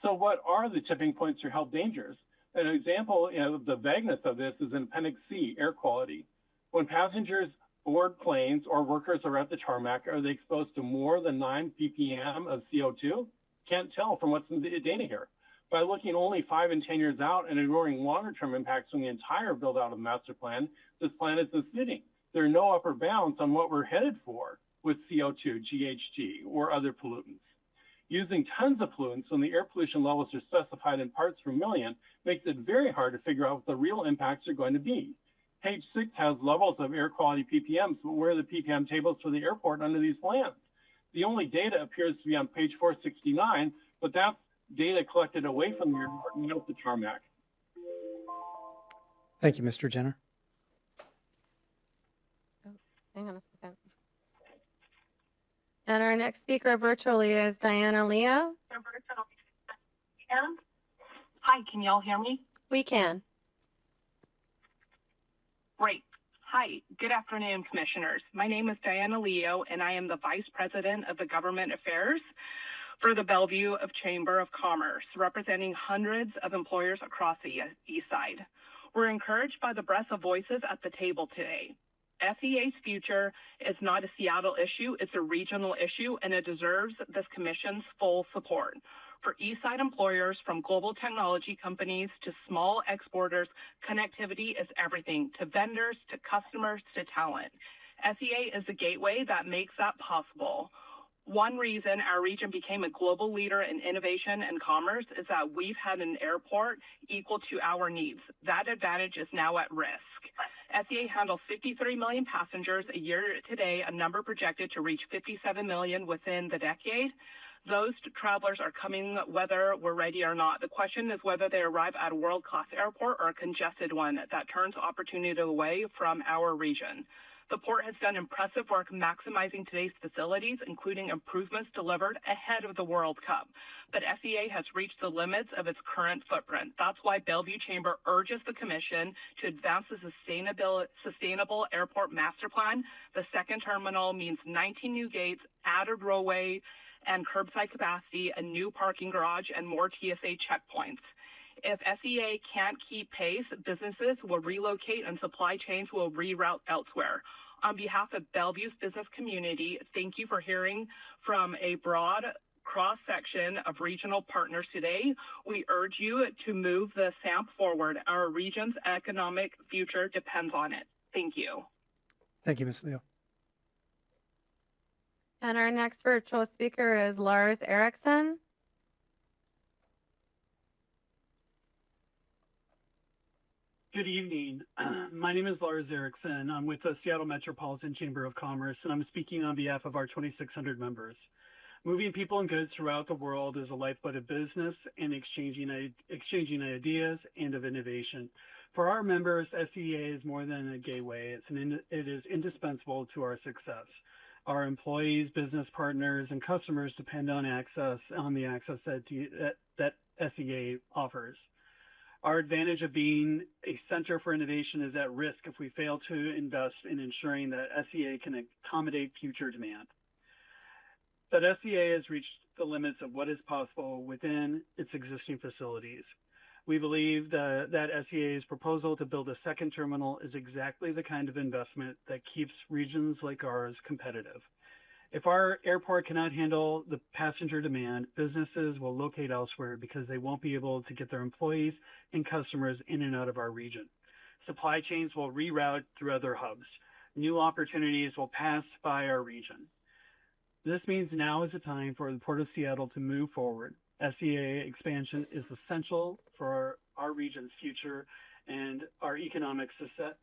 [SPEAKER 17] So what are the tipping points or health dangers? An example of the vagueness of this is in Appendix C, air quality. When passengers board planes or workers are at the tarmac, are they exposed to more than 9 ppm of CO2? Can't tell from what's in the data here. By looking only 5 and 10 years out and ignoring longer-term impacts from the entire build-out of the master plan, this plan is misleading. There are no upper bounds on what we're headed for with CO2, GHG, or other pollutants. Using tons of pollutants when the air pollution levels are specified in parts per million makes it very hard to figure out what the real impacts are going to be. Page 6 has levels of air quality ppms, but where are the ppm tables for the airport under these plans? The only data appears to be on page 469, but that's data collected away from the airport and not the tarmac.
[SPEAKER 1] Thank you, Mr. Jenner.
[SPEAKER 2] Oh, hang on a second. And our next speaker virtually is Diana Leo.
[SPEAKER 18] Hi, can y'all hear me?
[SPEAKER 2] We can.
[SPEAKER 18] Great. Hi, good afternoon, commissioners. My name is Diana Leo, and I am the Vice President of the Government Affairs for the Bellevue of Chamber of Commerce, representing hundreds of employers across the East Side. We're encouraged by the breadth of voices at the table today. SEA's future is not a Seattle issue, it's a regional issue, and it deserves this commission's full support. For Eastside employers, from global technology companies to small exporters, connectivity is everything, to vendors, to customers, to talent. SEA is the gateway that makes that possible. One reason our region became a global leader in innovation and commerce is that we've had an airport equal to our needs. That advantage is now at risk. SEA handles 53 million passengers a year today, a number projected to reach 57 million within the decade. Those travelers are coming whether we're ready or not. The question is whether they arrive at a world-class airport or a congested one that turns opportunity away from our region. The port has done impressive work maximizing today's facilities, including improvements delivered ahead of the World Cup. But SEA has reached the limits of its current footprint. That's why Bellevue Chamber urges the Commission to advance the sustainable airport master plan. The second terminal means 19 new gates, added roadway and curbside capacity, a new parking garage, and more TSA checkpoints. If SEA can't keep pace, businesses will relocate and supply chains will reroute elsewhere. On behalf of Bellevue's business community, thank you for hearing from a broad cross-section of regional partners today. We urge you to move the SAMP forward. Our region's economic future depends on it. Thank you.
[SPEAKER 1] Thank you, Ms. Leo.
[SPEAKER 2] And our next virtual speaker is Lars Eriksson.
[SPEAKER 19] Good evening. My name is Lars Eriksson. I'm with the Seattle Metropolitan Chamber of Commerce, and I'm speaking on behalf of our 2,600 members. Moving people and goods throughout the world is a lifeblood of business and exchanging ideas and of innovation. For our members, SEA is more than a gateway. It is indispensable to our success. Our employees, business partners, and customers depend on the access that SEA offers. Our advantage of being a center for innovation is at risk if we fail to invest in ensuring that SEA can accommodate future demand. But SEA has reached the limits of what is possible within its existing facilities. We believe that SEA's proposal to build a second terminal is exactly the kind of investment that keeps regions like ours competitive. If our airport cannot handle the passenger demand, businesses will locate elsewhere because they won't be able to get their employees and customers in and out of our region. Supply chains will reroute through other hubs. New opportunities will pass by our region. This means now is the time for the Port of Seattle to move forward. SEA expansion is essential for our region's future, and our economic success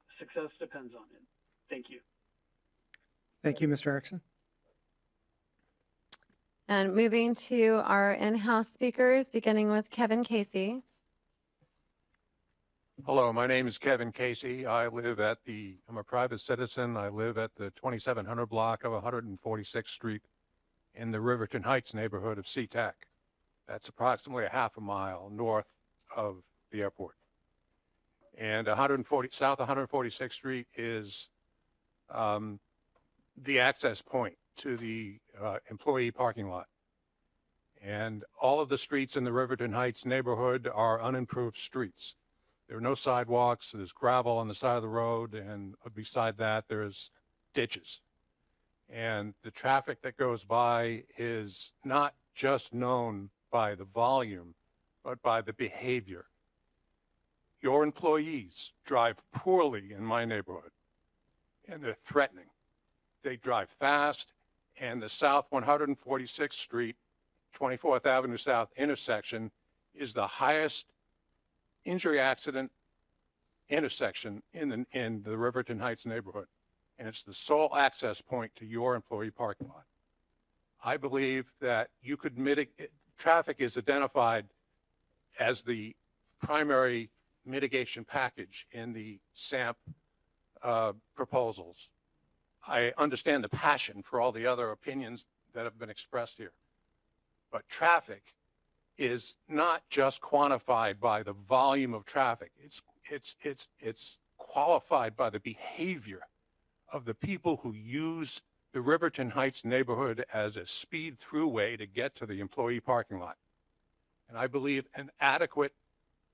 [SPEAKER 19] depends on it. Thank you.
[SPEAKER 1] Thank you, Mr. Erickson.
[SPEAKER 2] And moving to our in-house speakers, beginning with Kevin Casey.
[SPEAKER 20] Hello, my name is Kevin Casey. I'm a private citizen. I live at the 2700 block of 146th Street in the Riverton Heights neighborhood of Sea-Tac. That's approximately a half a mile north of the airport. And South 146th Street is the access point to the employee parking lot. And all of the streets in the Riverton Heights neighborhood are unimproved streets. There are no sidewalks, there's gravel on the side of the road, and beside that there's ditches. And the traffic that goes by is not just known by the volume, but by the behavior. Your employees drive poorly in my neighborhood, and they're threatening. They drive fast, and the South 146th Street, 24th Avenue South intersection is the highest injury accident intersection in the Riverton Heights neighborhood. And it's the sole access point to your employee parking lot. I believe that you could mitigate, traffic is identified as the primary mitigation package in the SAMP proposals. I understand the passion for all the other opinions that have been expressed here. But traffic is not just quantified by the volume of traffic. It's qualified by the behavior of the people who use the Riverton Heights neighborhood as a speed throughway to get to the employee parking lot. And I believe an adequate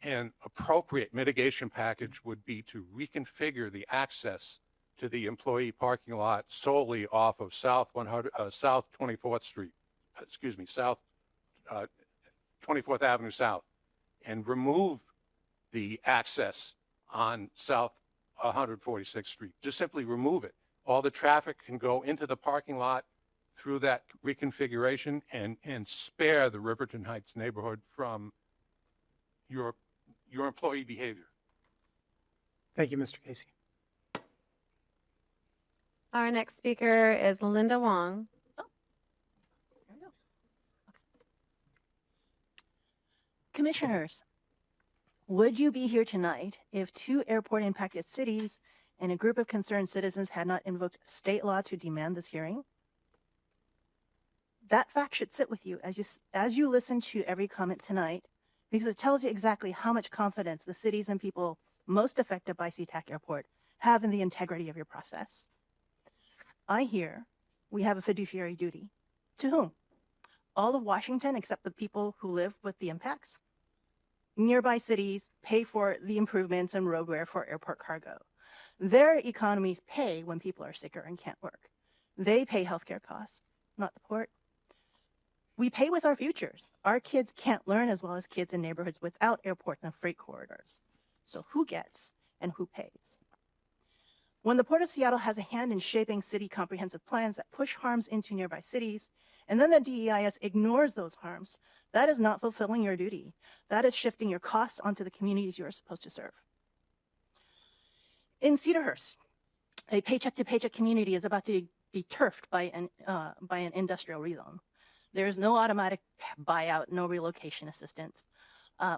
[SPEAKER 20] and appropriate mitigation package would be to reconfigure the access to the employee parking lot solely off of South 24th Street, South 24th Avenue South, and remove the access on South 146th Street. Just simply remove it. All the traffic can go into the parking lot through that reconfiguration and spare the Riverton Heights neighborhood from your employee behavior.
[SPEAKER 1] Thank you, Mr. Casey.
[SPEAKER 2] Our next speaker is Linda Wong.
[SPEAKER 21] Commissioners, would you be here tonight if two airport impacted cities and a group of concerned citizens had not invoked state law to demand this hearing. That fact should sit with you as you listen to every comment tonight, because it tells you exactly how much confidence the cities and people most affected by Sea-Tac Airport have in the integrity of your process. I hear we have a fiduciary duty. To whom? All of Washington except the people who live with the impacts? Nearby cities pay for the improvements and roadware for airport cargo. Their economies pay when people are sicker and can't work. They pay healthcare costs, not the port. We pay with our futures. Our kids can't learn as well as kids in neighborhoods without airports and freight corridors. So who gets and who pays? When the Port of Seattle has a hand in shaping city comprehensive plans that push harms into nearby cities, and then the DEIS ignores those harms, that is not fulfilling your duty. That is shifting your costs onto the communities you are supposed to serve. In Cedarhurst, a paycheck-to-paycheck community is about to be turfed by an industrial rezone. There is no automatic buyout, no relocation assistance.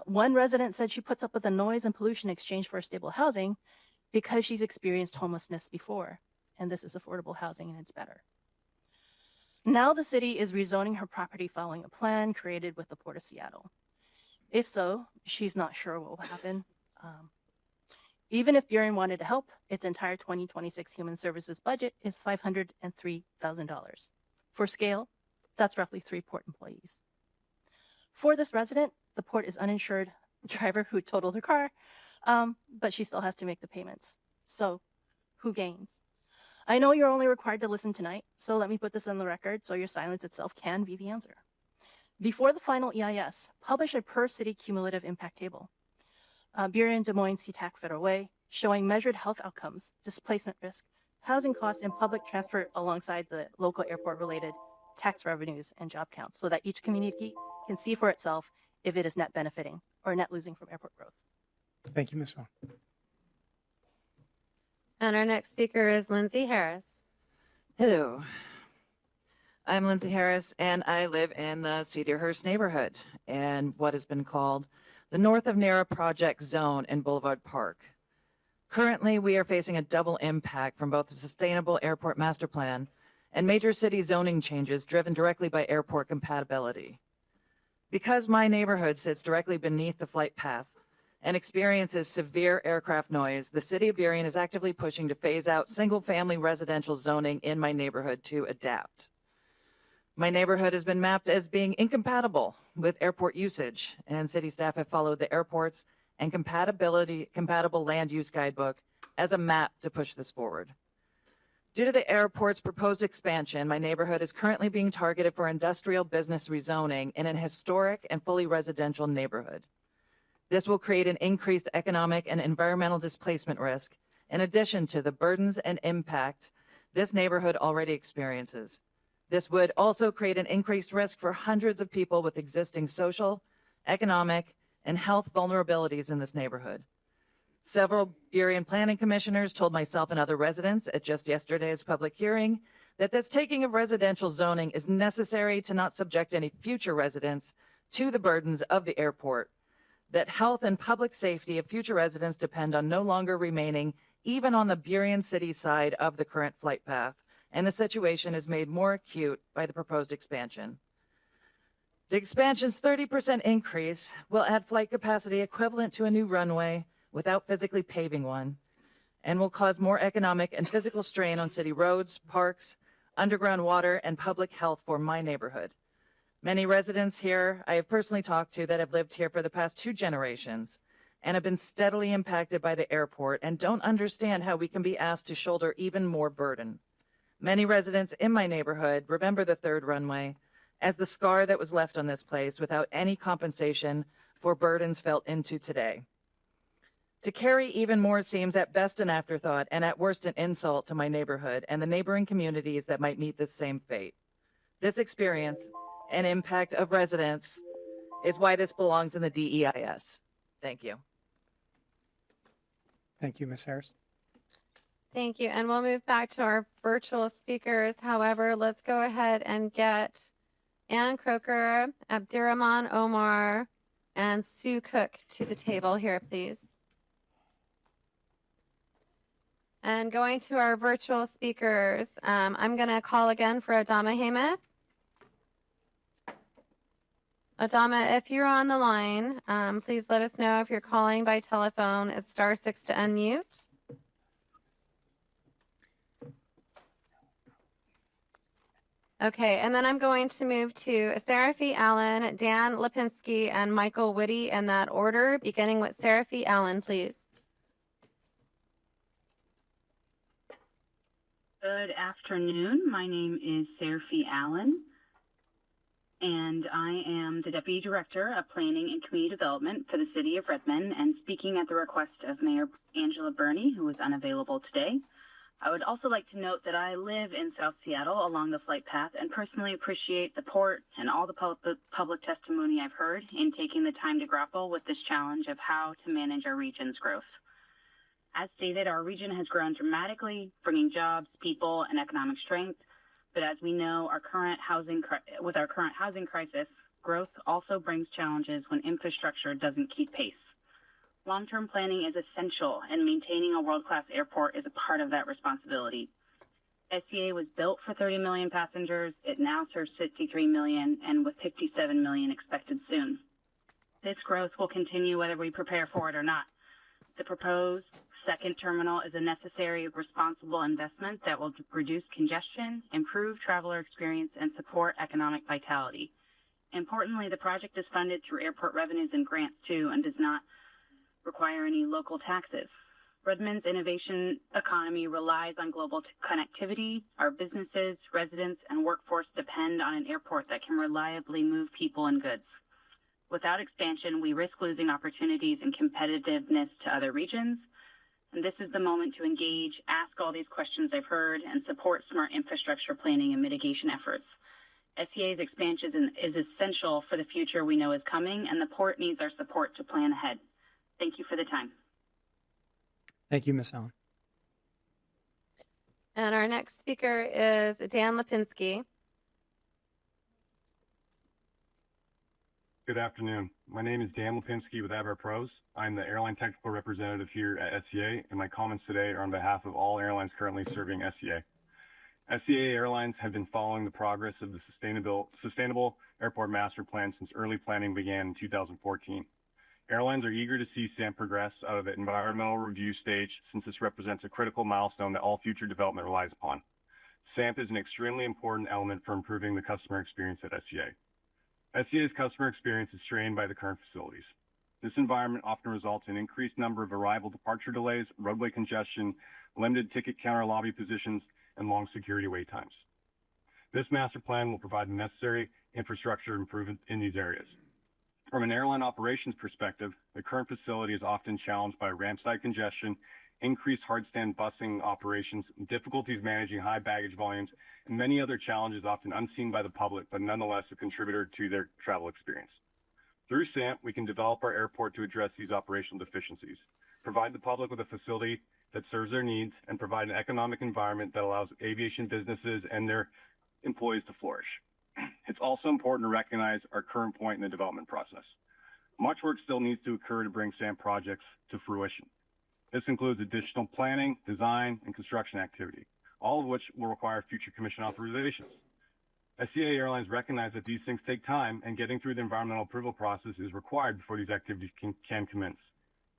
[SPEAKER 21] One resident said she puts up with the noise and pollution in exchange for stable housing because she's experienced homelessness before, and this is affordable housing and it's better. Now the city is rezoning her property following a plan created with the Port of Seattle. If so, she's not sure what will happen. Even if Burien wanted to help, its entire 2026 human services budget is $503,000. For scale, that's roughly 3 port employees. For this resident, the port is uninsured driver who totaled her car, but she still has to make the payments. So who gains? I know you're only required to listen tonight, so let me put this on the record so your silence itself can be the answer. Before the final EIS, publish a per-city cumulative impact table. Burien, Des Moines, Sea-Tac, Federal Way, showing measured health outcomes, displacement risk, housing costs, and public transport alongside the local airport-related tax revenues and job counts so that each community can see for itself if it is net benefiting or net losing from airport growth.
[SPEAKER 1] Thank you, Ms. Wong.
[SPEAKER 2] And our next speaker is Lindsay Harris.
[SPEAKER 22] Hello. I'm Lindsay Harris, and I live in the Cedarhurst neighborhood and what has been called the North of Narra Project Zone in Boulevard Park. Currently, we are facing a double impact from both the Sustainable Airport Master Plan and major city zoning changes driven directly by airport compatibility. Because my neighborhood sits directly beneath the flight path and experiences severe aircraft noise, the city of Burien is actively pushing to phase out single-family residential zoning in my neighborhood to adapt. My neighborhood has been mapped as being incompatible with airport usage, and city staff have followed the airports and compatible land use guidebook as a map to push this forward. Due to the airport's proposed expansion, my neighborhood is currently being targeted for industrial business rezoning in an historic and fully residential neighborhood. This will create an increased economic and environmental displacement risk, in addition to the burdens and impact this neighborhood already experiences. This would also create an increased risk for hundreds of people with existing social, economic, and health vulnerabilities in this neighborhood. Several Burien planning commissioners told myself and other residents at just yesterday's public hearing that this taking of residential zoning is necessary to not subject any future residents to the burdens of the airport, that health and public safety of future residents depend on no longer remaining even on the Burien city side of the current flight path, and the situation is made more acute by the proposed expansion. The expansion's 30% increase will add flight capacity equivalent to a new runway without physically paving one, and will cause more economic and physical strain on city roads, parks, underground water, and public health for my neighborhood. Many residents here I have personally talked to that have lived here for the past 2 generations and have been steadily impacted by the airport and don't understand how we can be asked to shoulder even more burden. Many residents in my neighborhood remember the 3rd runway as the scar that was left on this place without any compensation for burdens felt into today. To carry even more seems at best an afterthought and at worst an insult to my neighborhood and the neighboring communities that might meet this same fate. This experience and impact of residents is why this belongs in the DEIS. Thank you.
[SPEAKER 1] Thank you, Ms. Harris.
[SPEAKER 2] Thank you. And we'll move back to our virtual speakers. However, let's go ahead and get Ann Croker, Abdirahman Omar, and Sue Cook to the table here, please. And going to our virtual speakers, I'm going to call again for Adama Hamath. Adama, if you're on the line, please let us know if you're calling by telephone. It's *6 to unmute. Okay, and then I'm going to move to Seraphy Allen, Dan Lipinski, and Michael Whitty in that order, beginning with Seraphy Allen, please.
[SPEAKER 4] Good afternoon. My name is Seraphy Allen, and I am the Deputy Director of Planning and Community Development for the City of Redmond, and speaking at the request of Mayor Angela Burney, who is unavailable today. I would also like to note that I live in South Seattle along the flight path and personally appreciate the port and all the public testimony I've heard in taking the time to grapple with this challenge of how to manage our region's growth. As stated, our region has grown dramatically, bringing jobs, people, and economic strength. But as we know, with our current housing crisis, growth also brings challenges when infrastructure doesn't keep pace. Long-term planning is essential, and maintaining a world-class airport is a part of that responsibility. SCA was built for 30 million passengers. It now serves 53 million, and with 57 million expected soon. This growth will continue whether we prepare for it or not. The proposed second terminal is a necessary, responsible investment that will reduce congestion, improve traveler experience, and support economic vitality. Importantly, the project is funded through airport revenues and grants too, and does not require any local taxes. Redmond's innovation economy relies on global connectivity. Our businesses, residents, and workforce depend on an airport that can reliably move people and goods. Without expansion, we risk losing opportunities and competitiveness to other regions. And this is the moment to engage, ask all these questions I've heard, and support smart infrastructure planning and mitigation efforts. SCA's expansion is essential for the future we know is coming, and the port needs our support to plan ahead. Thank you for the time.
[SPEAKER 1] Thank you, Ms. Allen.
[SPEAKER 2] And our next speaker is Dan Lipinski.
[SPEAKER 5] Good afternoon. My name is Dan Lipinski with Air Pros. I'm the airline technical representative here at SCA, and my comments today are on behalf of all airlines currently serving SCA. SCA Airlines have been following the progress of the Sustainable Airport Master Plan since early planning began in 2014. Airlines are eager to see SAMP progress out of the environmental review stage, since this represents a critical milestone that all future development relies upon. SAMP is an extremely important element for improving the customer experience at SCA. SCA's customer experience is strained by the current facilities. This environment often results in increased number of arrival departure delays, roadway congestion, limited ticket counter lobby positions, and long security wait times. This master plan will provide the necessary infrastructure improvement in these areas. From an airline operations perspective, the current facility is often challenged by ramp-side congestion, increased hardstand busing operations, difficulties managing high baggage volumes, and many other challenges often unseen by the public, but nonetheless a contributor to their travel experience. Through SAMP, we can develop our airport to address these operational deficiencies, provide the public with a facility that serves their needs, and provide an economic environment that allows aviation businesses and their employees to flourish. It's also important to recognize our current point in the development process. Much work still needs to occur to bring SAMP projects to fruition. This includes additional planning, design, and construction activity, all of which will require future commission authorizations. SCA Airlines recognize that these things take time, and getting through the environmental approval process is required before these activities can commence.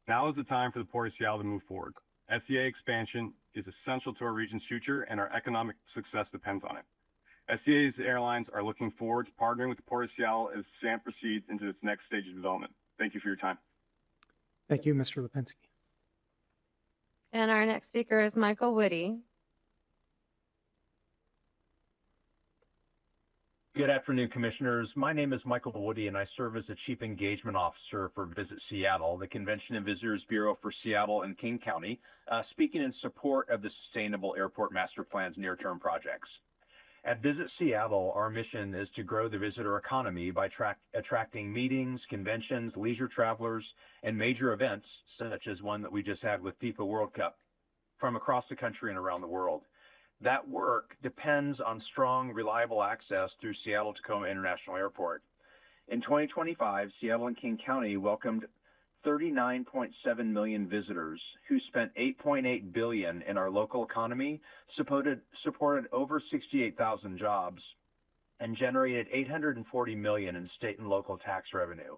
[SPEAKER 5] Now is the time for the Port of Seattle to move forward. SCA expansion is essential to our region's future, and our economic success depends on it. SCA's airlines are looking forward to partnering with the Port of Seattle as SAMP proceeds into its next stage of development. Thank you for your time.
[SPEAKER 1] Thank you, Mr. Lipinski.
[SPEAKER 2] And our next speaker is Michael Whitty.
[SPEAKER 23] Good afternoon, Commissioners. My name is Michael Woody, and I serve as the Chief Engagement Officer for Visit Seattle, the Convention and Visitors Bureau for Seattle and King County, speaking in support of the Sustainable Airport Master Plan's near-term projects. At Visit Seattle, our mission is to grow the visitor economy by attracting meetings, conventions, leisure travelers, and major events, such as one that we just had with FIFA World Cup, from across the country and around the world. That work depends on strong, reliable access through Seattle-Tacoma International Airport. In 2025, Seattle and King County welcomed 39.7 million visitors who spent 8.8 billion in our local economy, supported over 68,000 jobs, and generated 840 million in state and local tax revenue.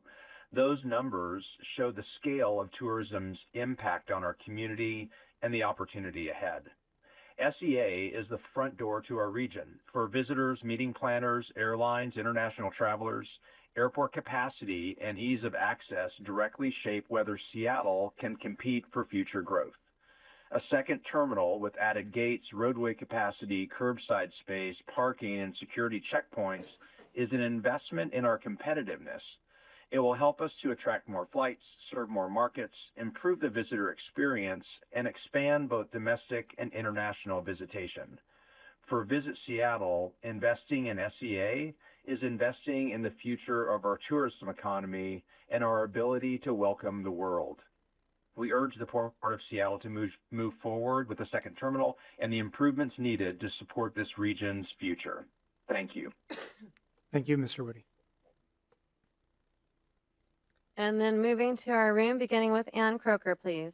[SPEAKER 23] Those numbers show the scale of tourism's impact on our community and the opportunity ahead. SEA is the front door to our region. For visitors, meeting planners, airlines, international travelers, airport capacity and ease of access directly shape whether Seattle can compete for future growth. A second terminal with added gates, roadway capacity, curbside space, parking, and security checkpoints is an investment in our competitiveness. It will help us to attract more flights, serve more markets, improve the visitor experience, and expand both domestic and international visitation. For Visit Seattle, investing in SEA is investing in the future of our tourism economy and our ability to welcome the world. We urge the Port of Seattle to move forward with the second terminal and the improvements needed to support this region's future. Thank you.
[SPEAKER 1] Thank you, Mr. Woody.
[SPEAKER 2] And then moving to our room, beginning with Ann Croker, please.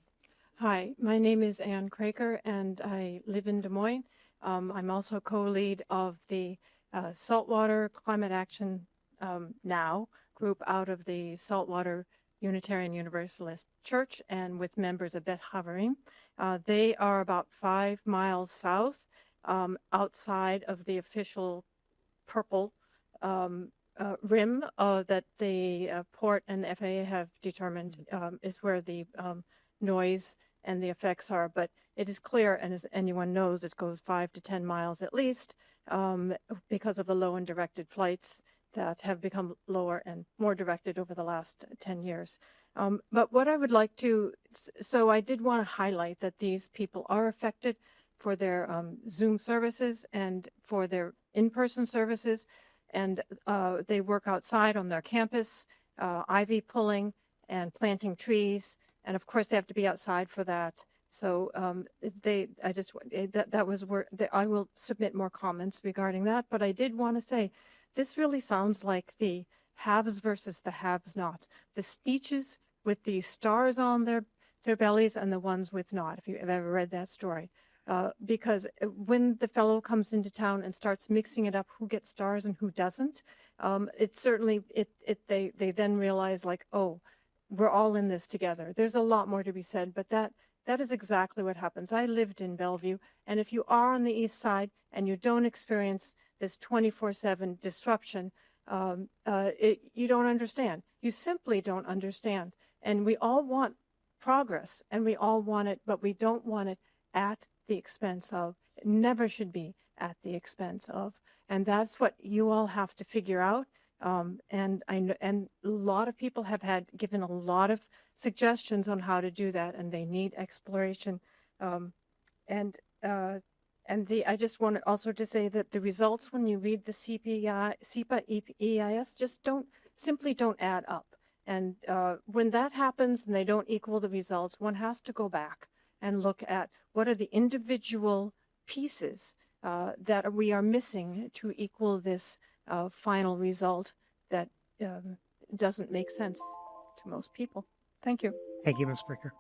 [SPEAKER 6] Hi, my name is Ann Craker, and I live in Des Moines. I'm also co-lead of the Saltwater Climate Action Now group out of the Saltwater Unitarian Universalist Church, and with members of Beth Havarim. They are about 5 miles south, outside of the official purple rim that the port and the FAA have determined is where the noise and the effects are. But it is clear, and as anyone knows, it goes 5 to 10 miles at least because of the low and directed flights that have become lower and more directed over the last 10 years. But what I would like to, so I did want to highlight that these people are affected for their Zoom services and for their in-person services, and they work outside on their campus, ivy pulling and planting trees, and of course they have to be outside for that. So that was where I will submit more comments regarding that, but I did want to say, this really sounds like the haves versus the have-nots. The Steeches with the stars on their bellies and the ones with not, if you've ever read that story. Because when the fellow comes into town and starts mixing it up, who gets stars and who doesn't, they then realize like, oh, we're all in this together. There's a lot more to be said, but that is exactly what happens. I lived in Bellevue, and if you are on the east side and you don't experience this 24/7 disruption, you don't understand. You simply don't understand. And we all want progress, and we all want it, but we don't want it at the expense of. It never should be at the expense of. And that's what you all have to figure out. And a lot of people have given a lot of suggestions on how to do that, and they need exploration. I just wanted also to say that the results, when you read the SEPA EIS, just simply don't add up. And when that happens and they don't equal the results, one has to go back and look at what are the individual pieces that we are missing to equal this final result that doesn't make sense to most people. Thank you.
[SPEAKER 1] Thank you, Ms. Bricker.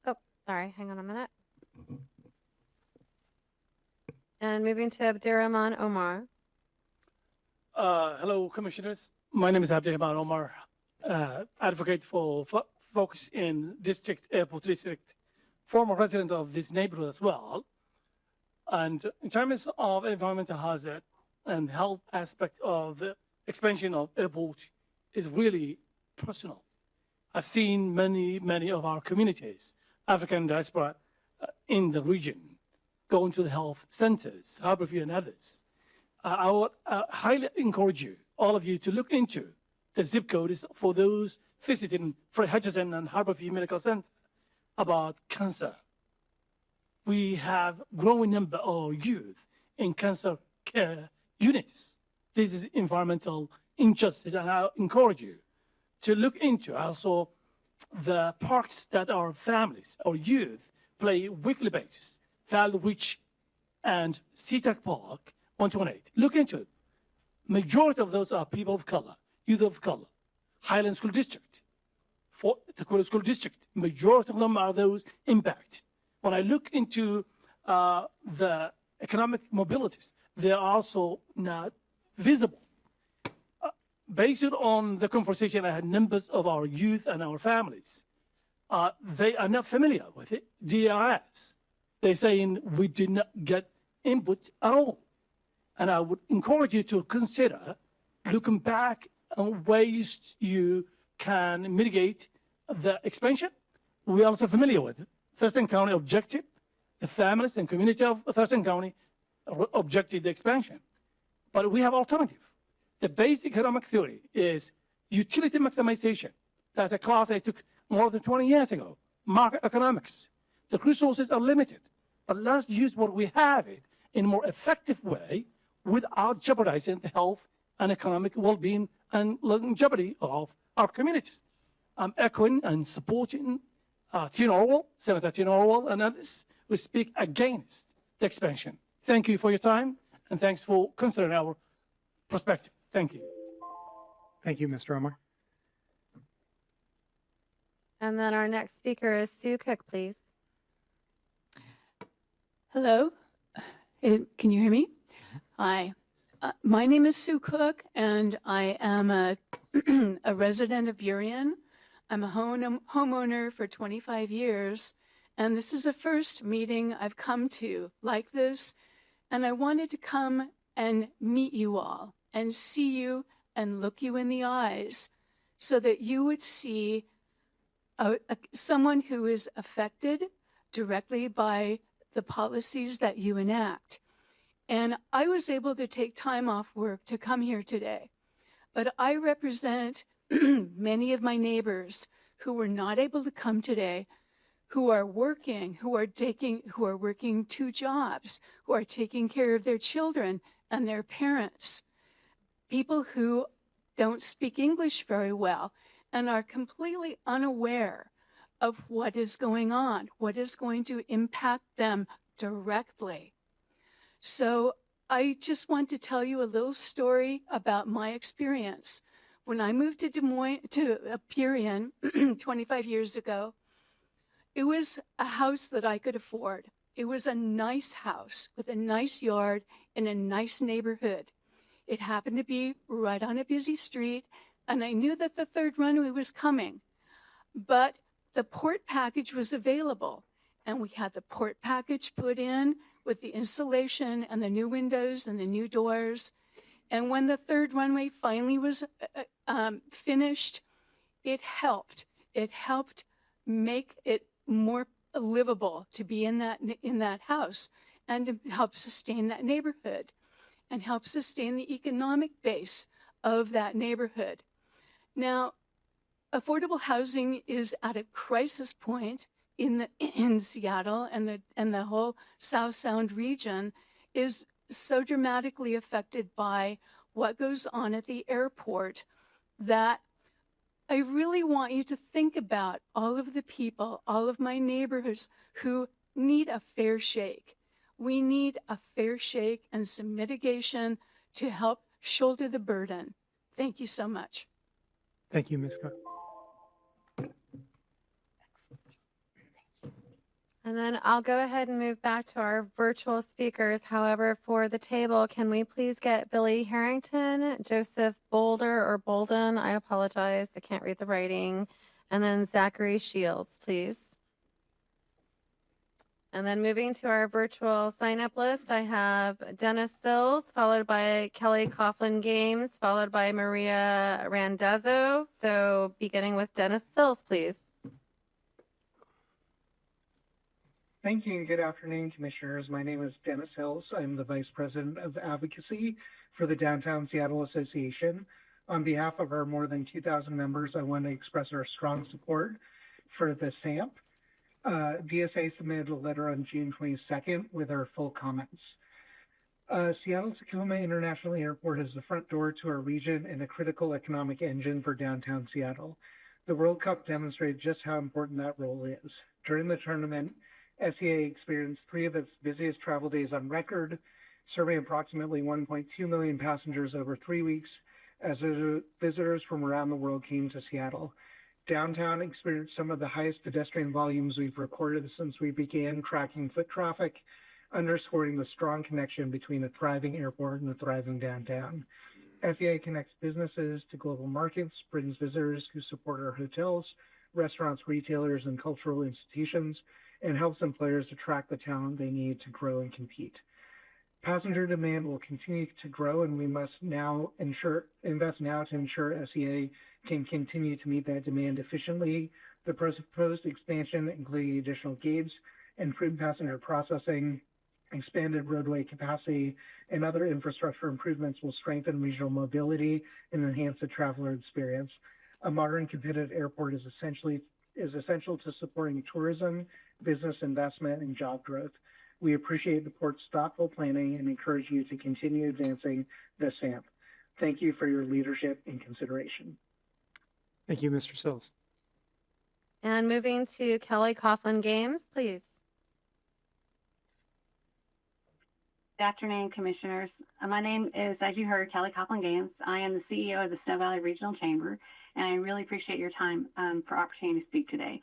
[SPEAKER 2] Oh, sorry. Hang on a minute. And moving to Abdirahman Omar.
[SPEAKER 7] Hello, Commissioners. My name is Abdirahman Omar, advocate for folks in Airport District, former resident of this neighborhood as well. And in terms of environmental hazard and health aspect of the expansion of airport is really personal. I've seen many of our communities, African diaspora in the region, going to the health centers, Harborview and others. I would highly encourage you, all of you, to look into the zip codes for those visiting Fred Hutchinson and Harborview Medical Center about cancer. We have growing number of youth in cancer care units. This is environmental injustice, and I encourage you to look into also the parks that our families or youth play weekly basis, Valley Ridge and Sea-Tac Park 128. Look into it. Majority of those are people of color, youth of color, Highland School District, for Tacoma School District. Majority of them are those impacted. When I look into the economic mobilities, they are also not visible. Based on the conversation I had members of our youth and our families, they are not familiar with it, DIS. They're saying we did not get input at all. And I would encourage you to consider looking back on ways you can mitigate the expansion. We are also familiar with it. Thurston County objected, the families and community of Thurston County objected the expansion. But we have alternative. The basic economic theory is utility maximization. That's a class I took more than 20 years ago, market economics. The resources are limited, but let's use what we have in a more effective way without jeopardizing the health and economic well-being and longevity of our communities. I'm echoing and supporting Senator Tina Orwell, and others who speak against the expansion. Thank you for your time, and thanks for considering our perspective. Thank you.
[SPEAKER 1] Thank you, Mr. Omar.
[SPEAKER 2] And then our next speaker is Sue Cook, please.
[SPEAKER 8] Hello, can you hear me? Hi, my name is Sue Cook, and I am a resident of Burien. I'm a homeowner for 25 years, and this is the first meeting I've come to like this, and I wanted to come and meet you all and see you and look you in the eyes so that you would see someone who is affected directly by the policies that you enact. And I was able to take time off work to come here today, but I represent many of my neighbors who were not able to come today, who are working, who are working 2 jobs, who are taking care of their children and their parents, people who don't speak English very well and are completely unaware of what is going on, what is going to impact them directly. So I just want to tell you a little story about my experience. When I moved to Des Moines, to Burien 25 years ago, it was a house that I could afford. It was a nice house with a nice yard in a nice neighborhood. It happened to be right on a busy street, and I knew that the 3rd runway was coming, but the port package was available, and we had the port package put in with the insulation and the new windows and the new doors. And when the 3rd runway finally was finished, it helped. It helped make it more livable to be in that house, and to help sustain that neighborhood and help sustain the economic base of that neighborhood. Now, affordable housing is at a crisis point in Seattle, and the whole South Sound region is so dramatically affected by what goes on at the airport that I really want you to think about all of the people, all of my neighbors who need a fair shake. We need a fair shake and some mitigation to help shoulder the burden. Thank you so much.
[SPEAKER 1] Thank you, Ms. Cook.
[SPEAKER 2] And then I'll go ahead and move back to our virtual speakers. However, for the table, can we please get Billy Harrington, Joseph Boulder or Bolden? I apologize, I can't read the writing. And then Zachary Shields, please. And then moving to our virtual sign-up list, I have Dennis Sills, followed by Kelly Coughlin Games, followed by Maria Randazzo. So beginning with Dennis Sills, please.
[SPEAKER 9] Thank you and good afternoon, Commissioners. My name is Dennis Hills. I'm the Vice President of Advocacy for the Downtown Seattle Association. On behalf of our more than 2,000 members, I want to express our strong support for the SAMP. DSA submitted a letter on June 22nd with our full comments. Seattle-Tacoma International Airport is the front door to our region and a critical economic engine for downtown Seattle. The World Cup demonstrated just how important that role is. During the tournament, SEA experienced 3 of its busiest travel days on record, serving approximately 1.2 million passengers over 3 weeks as visitors from around the world came to Seattle. Downtown experienced some of the highest pedestrian volumes we've recorded since we began tracking foot traffic, underscoring the strong connection between a thriving airport and a thriving downtown. FEA connects businesses to global markets, brings visitors who support our hotels, restaurants, retailers, and cultural institutions, and helps employers attract the talent they need to grow and compete. Passenger demand will continue to grow, and we must now invest now to ensure SEA can continue to meet that demand efficiently. The proposed expansion, including additional gates, improved passenger processing, expanded roadway capacity, and other infrastructure improvements will strengthen regional mobility and enhance the traveler experience. A modern, competitive airport is essential to supporting tourism, business investment, and job growth. We appreciate the port's thoughtful planning and encourage you to continue advancing the SAMP. Thank you for your leadership and consideration.
[SPEAKER 1] Thank you, Mr. Sills.
[SPEAKER 2] And moving to Kelly Coughlin Games, please.
[SPEAKER 10] Good afternoon, Commissioners. My name is, as you heard, Kelly Coughlin Games. I am the CEO of the Snow Valley Regional Chamber, and I really appreciate your time for opportunity to speak today.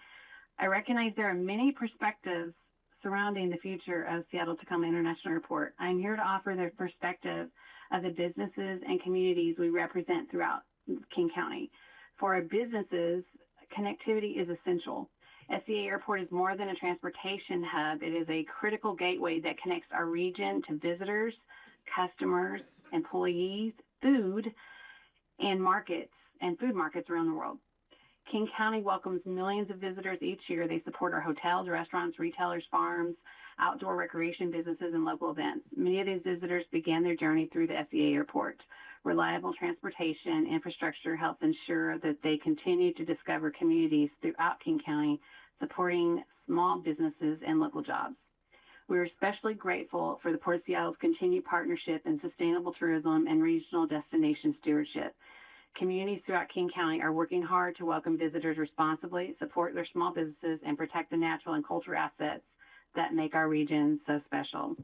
[SPEAKER 10] I recognize there are many perspectives surrounding the future of Seattle-Tacoma International Airport. I'm here to offer the perspective of the businesses and communities we represent throughout King County. For our businesses, connectivity is essential. SEA Airport is more than a transportation hub. It is a critical gateway that connects our region to visitors, customers, employees, food, and markets, and food markets around the world. King County welcomes millions of visitors each year. They support our hotels, restaurants, retailers, farms, outdoor recreation businesses, and local events. Many of these visitors began their journey through the FEA airport. Reliable transportation infrastructure helps ensure that they continue to discover communities throughout King County, supporting small businesses and local jobs. We're especially grateful for the Port of Seattle's continued partnership in sustainable tourism and regional destination stewardship. Communities throughout King County are working hard to welcome visitors responsibly, support their small businesses, and protect the natural and cultural assets that make our region so special.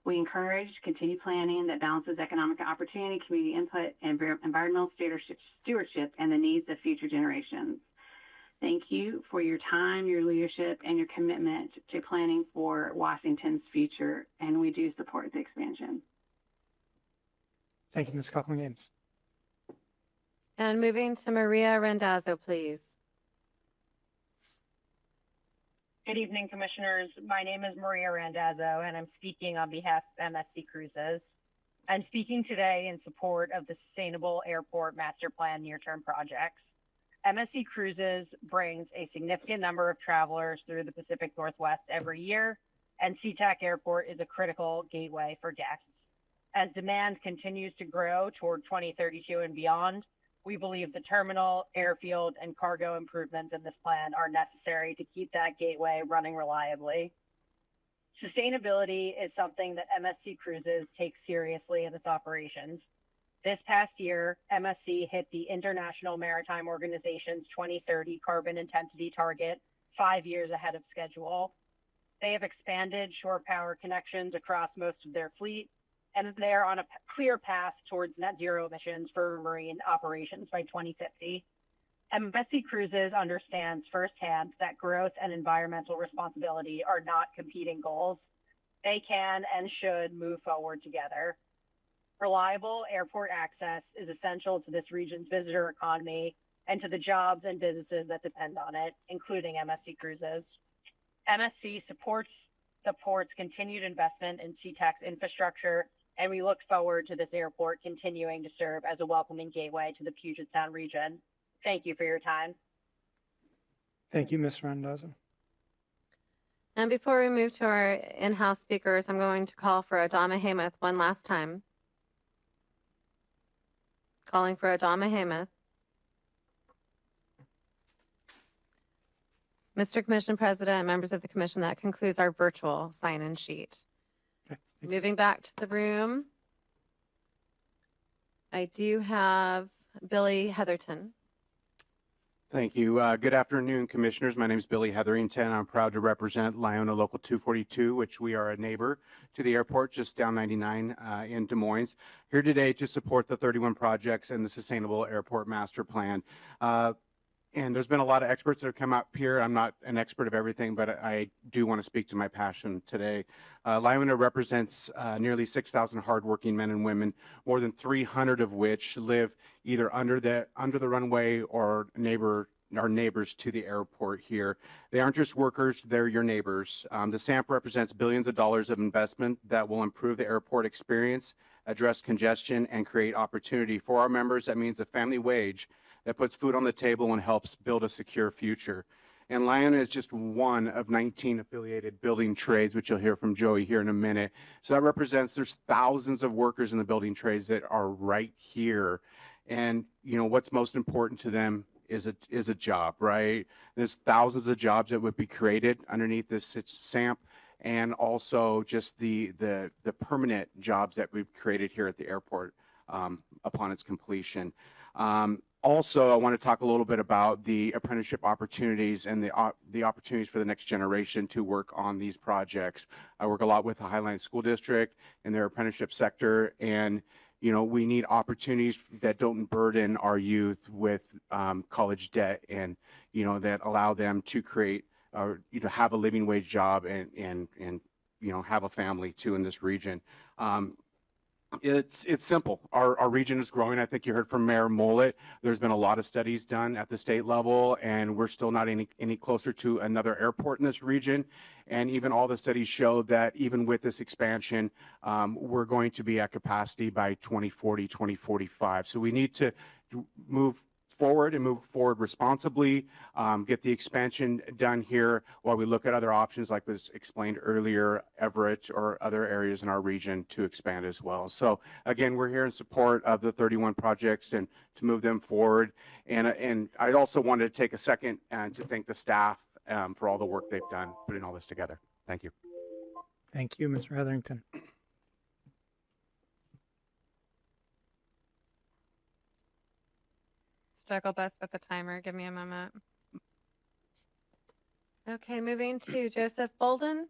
[SPEAKER 10] We encourage continued planning that balances economic opportunity, community input, and environmental stewardship and the needs of future generations. Thank you for your time, your leadership, and your commitment to planning for Washington's future, and we do support the expansion.
[SPEAKER 1] Thank you, Ms. Coughlin Games.
[SPEAKER 2] And moving to Maria Randazzo, please.
[SPEAKER 11] Good evening, Commissioners. My name is Maria Randazzo, and I'm speaking on behalf of MSC Cruises. I'm speaking today in support of the Sustainable Airport Master Plan near-term projects. MSC Cruises brings a significant number of travelers through the Pacific Northwest every year, and Sea-Tac Airport is a critical gateway for guests. As demand continues to grow toward 2032 and beyond, we believe the terminal, airfield, and cargo improvements in this plan are necessary to keep that gateway running reliably. Sustainability is something that MSC Cruises takes seriously in its operations. This past year, MSC hit the International Maritime Organization's 2030 carbon intensity target 5 years ahead of schedule. They have expanded shore power connections across most of their fleet, and they're on a clear path towards net zero emissions for marine operations by 2050. MSC Cruises understands firsthand that growth and environmental responsibility are not competing goals. They can and should move forward together. Reliable airport access is essential to this region's visitor economy and to the jobs and businesses that depend on it, including MSC Cruises. MSC supports the port's continued investment in Sea-Tac's infrastructure, and we look forward to this airport continuing to serve as a welcoming gateway to the Puget Sound region. Thank you for your time.
[SPEAKER 1] Thank you, Ms. Randazzo.
[SPEAKER 2] And before we move to our in-house speakers, I'm going to call for Adama Hamath one last time. Calling for Adama Hamath. Mr. Commission President, members of the Commission, that concludes our virtual sign-in sheet.
[SPEAKER 1] Okay,
[SPEAKER 2] moving back to the room, I do have Billy Heatherton.
[SPEAKER 12] Thank you. Good afternoon, Commissioners. My name is Billy Hetherington. I'm proud to represent Lyona Local 242, which we are a neighbor to the airport just down 99 in Des Moines. Here today to support the 31 projects and the Sustainable Airport Master Plan. And there's been a lot of experts that have come up here. I'm not an expert of everything, but I do want to speak to my passion today. Lyona represents nearly 6,000 hardworking men and women, more than 300 of which live either under the runway or are neighbors to the airport here. They aren't just workers, they're your neighbors. The SAMP represents billions of dollars of investment that will improve the airport experience, address congestion, and create opportunity for our members. That means a family wage that puts food on the table and helps build a secure future. And Lyona is just one of 19 affiliated building trades, which you'll hear from Joey here in a minute. So that represents there's thousands of workers in the building trades that are right here. And you know what's most important to them is a job, right? There's thousands of jobs that would be created underneath this SAMP, and also just the permanent jobs that we've created here at the airport upon its completion. Also, I want to talk a little bit about the apprenticeship opportunities and the opportunities for the next generation to work on these projects. I work a lot with the Highline School District and their apprenticeship sector, and you know we need opportunities that don't burden our youth with college debt, and you know that allow them to create or have a living wage job and you know have a family too in this region. It's simple. Our region is growing. I think you heard from Mayor Mullet. There's been a lot of studies done at the state level, and we're still not any closer to another airport in this region. And even all the studies show that even with this expansion, we're going to be at capacity by 2040, 2045. So we need to move forward responsibly, get the expansion done here while we look at other options like was explained earlier, Everett or other areas in our region to expand as well. So again, we're here in support of the 31 projects and to move them forward. And I also wanted to take a second to thank the staff for all the work they've done putting all this together. Thank you.
[SPEAKER 1] Thank you, Mr. Hetherington.
[SPEAKER 2] Struggle bus with the timer. Give me a moment. Okay, moving to Joseph Bolden.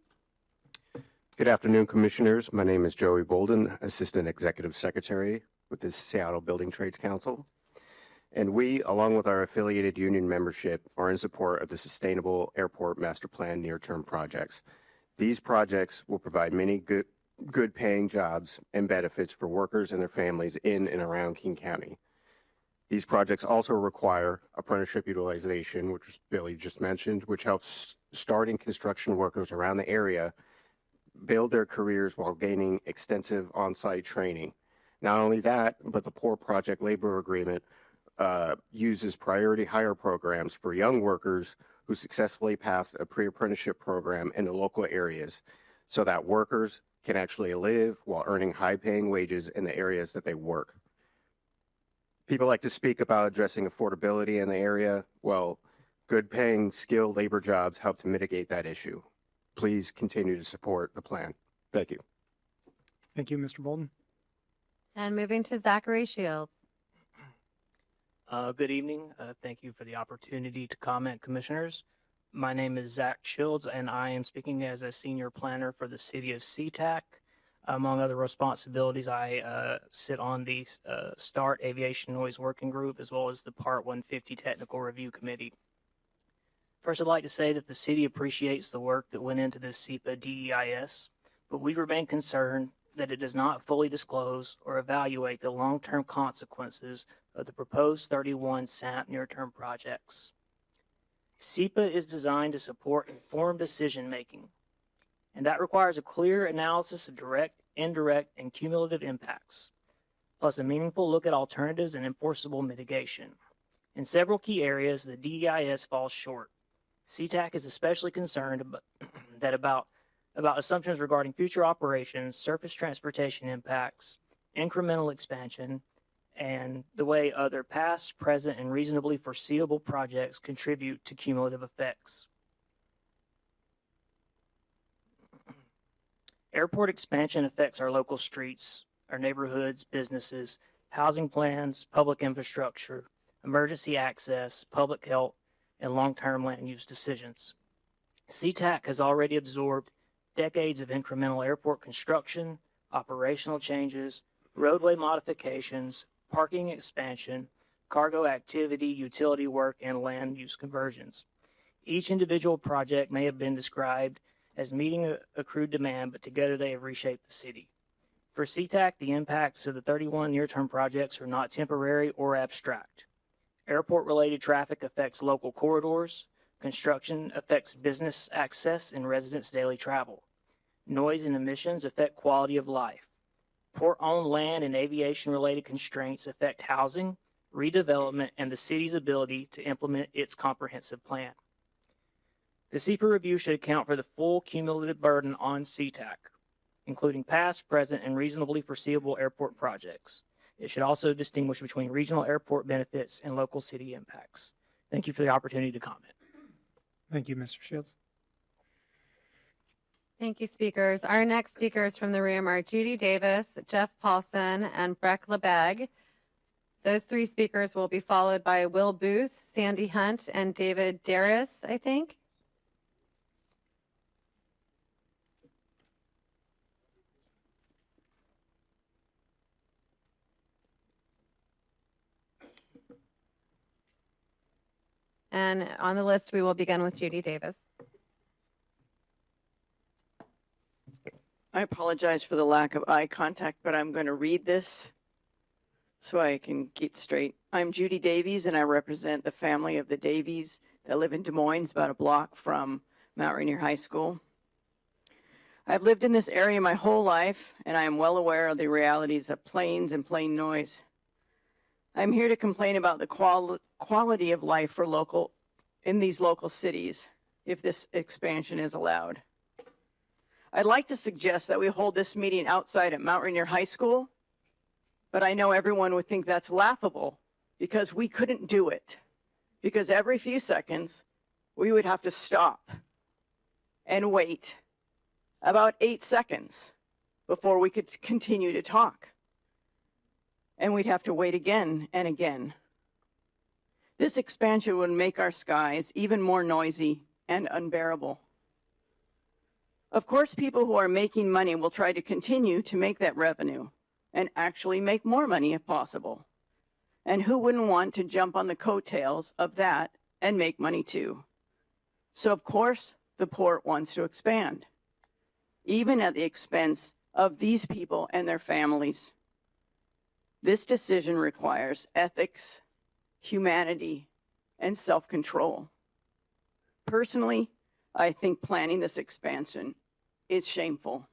[SPEAKER 13] Good afternoon, Commissioners. My name is Joey Bolden, Assistant Executive Secretary with the Seattle Building Trades Council. And we, along with our affiliated union membership, are in support of the Sustainable Airport Master Plan near-term projects. These projects will provide many good paying jobs and benefits for workers and their families in and around King County. These projects also require apprenticeship utilization, which Billy just mentioned, which helps starting construction workers around the area build their careers while gaining extensive on-site training. Not only that, but the Poor Project Labor Agreement uses priority hire programs for young workers who successfully passed a pre-apprenticeship program in the local areas so that workers can actually live while earning high-paying wages in the areas that they work. People like to speak about addressing affordability in the area. Well, good paying skilled labor jobs help to mitigate that issue. Please continue to support the plan. Thank you.
[SPEAKER 1] Thank you, Mr. Bolden.
[SPEAKER 2] And moving to Zachary Shields.
[SPEAKER 14] Good evening. Thank you for the opportunity to comment, Commissioners. My name is Zach Shields, and I am speaking as a senior planner for the city of Sea-Tac. Among other responsibilities, I sit on the START Aviation Noise Working Group, as well as the Part 150 Technical Review Committee. First, I'd like to say that the city appreciates the work that went into this SEPA DEIS, but we remain concerned that it does not fully disclose or evaluate the long-term consequences of the proposed 31 SAMP near-term projects. SEPA is designed to support informed decision-making, and that requires a clear analysis of direct, indirect, and cumulative impacts, plus a meaningful look at alternatives and enforceable mitigation. In several key areas, the DEIS falls short. Sea-Tac is especially concerned about assumptions regarding future operations, surface transportation impacts, incremental expansion, and the way other past, present, and reasonably foreseeable projects contribute to cumulative effects. Airport expansion affects our local streets, our neighborhoods, businesses, housing plans, public infrastructure, emergency access, public health, and long-term land use decisions. Sea-Tac has already absorbed decades of incremental airport construction, operational changes, roadway modifications, parking expansion, cargo activity, utility work, and land use conversions. Each individual project may have been described as meeting accrued demand, but together they have reshaped the city. For Sea-Tac, the impacts of the 31 near-term projects are not temporary or abstract. Airport-related traffic affects local corridors. Construction affects business access and residents' daily travel. Noise and emissions affect quality of life. Port-owned land and aviation-related constraints affect housing, redevelopment, and the city's ability to implement its comprehensive plan. The SEPA review should account for the full cumulative burden on Sea-Tac, including past, present, and reasonably foreseeable airport projects. It should also distinguish between regional airport benefits and local city impacts. Thank you for the opportunity to comment.
[SPEAKER 1] Thank you, Mr. Shields.
[SPEAKER 2] Thank you, speakers. Our next speakers from the room are Judy Davis, Jeff Paulson, and Breck LeBeg. Those three speakers will be followed by Will Booth, Sandy Hunt, and David Darris, I think. And on the list, we will begin with Judy Davis.
[SPEAKER 3] I apologize for the lack of eye contact, but I'm going to read this so I can get straight. I'm Judy Davies, and I represent the family of the Davies that live in Des Moines, about a block from Mount Rainier High School. I've lived in this area my whole life, and I am well aware of the realities of planes and plane noise. I'm here to complain about the quality of life for in these local cities if this expansion is allowed. I'd like to suggest that we hold this meeting outside at Mount Rainier High School, but I know everyone would think that's laughable because we couldn't do it. Because every few seconds, we would have to stop and wait about 8 seconds before we could continue to talk. And we'd have to wait again and again. This expansion would make our skies even more noisy and unbearable. Of course, people who are making money will try to continue to make that revenue and actually make more money if possible. And who wouldn't want to jump on the coattails of that and make money too? So of course, the port wants to expand, even at the expense of these people and their families. This decision requires ethics, humanity, and self-control. Personally, I think planning this expansion is shameful.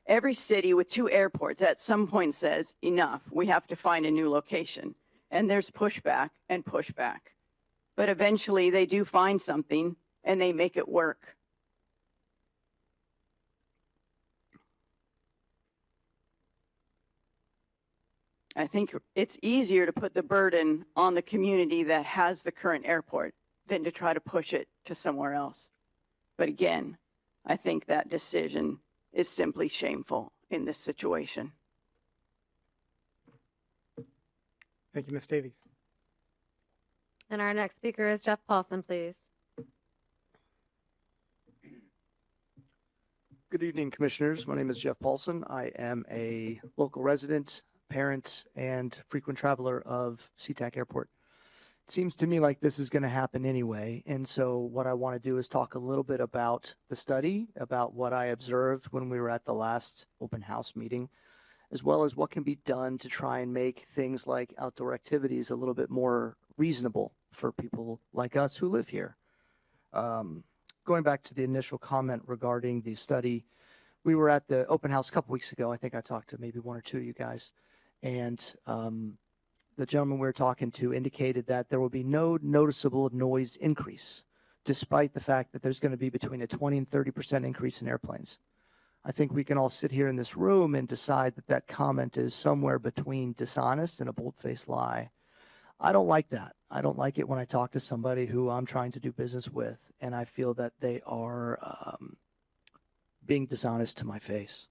[SPEAKER 3] Every city with 2 airports at some point says, enough, we have to find a new location. And there's pushback and pushback. But eventually they do find something and they make it work. I think it's easier to put the burden on the community that has the current airport than to try to push it to somewhere else. But again, I think that decision is simply shameful in this situation.
[SPEAKER 1] Thank you, Ms. Davies.
[SPEAKER 2] And our next speaker is Jeff Paulson, please.
[SPEAKER 15] Good evening, Commissioners. My name is Jeff Paulson. I am a local resident, parent, and frequent traveler of Sea-Tac Airport. It seems to me like this is going to happen anyway, and so what I want to do is talk a little bit about the study, about what I observed when we were at the last open house meeting, as well as what can be done to try and make things like outdoor activities a little bit more reasonable for people like us who live here. Going back to the initial comment regarding the study, we were at the open house a couple weeks ago. I think I talked to maybe 1 or 2 of you guys, and the gentleman we were talking to indicated that there will be no noticeable noise increase, despite the fact that there's going to be between a 20 and 30% increase in airplanes. I think we can all sit here in this room and decide that that comment is somewhere between dishonest and a bold-faced lie. I don't like that. I don't like it when I talk to somebody who I'm trying to do business with, and I feel that they are being dishonest to my face.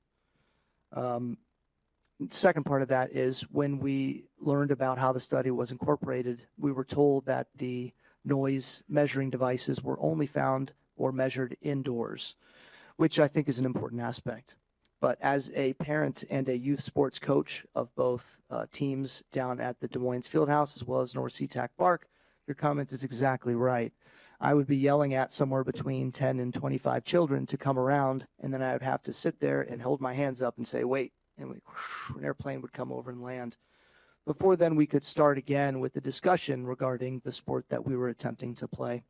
[SPEAKER 15] Second part of that is when we learned about how the study was incorporated, we were told that the noise measuring devices were only found or measured indoors, which I think is an important aspect. But as a parent and a youth sports coach of both teams down at the Des Moines Fieldhouse as well as North Sea-Tac Park, your comment is exactly right. I would be yelling at somewhere between 10 and 25 children to come around, and then I would have to sit there and hold my hands up and say, wait, and an airplane would come over and land. Before then, we could start again with the discussion regarding the sport that we were attempting to play.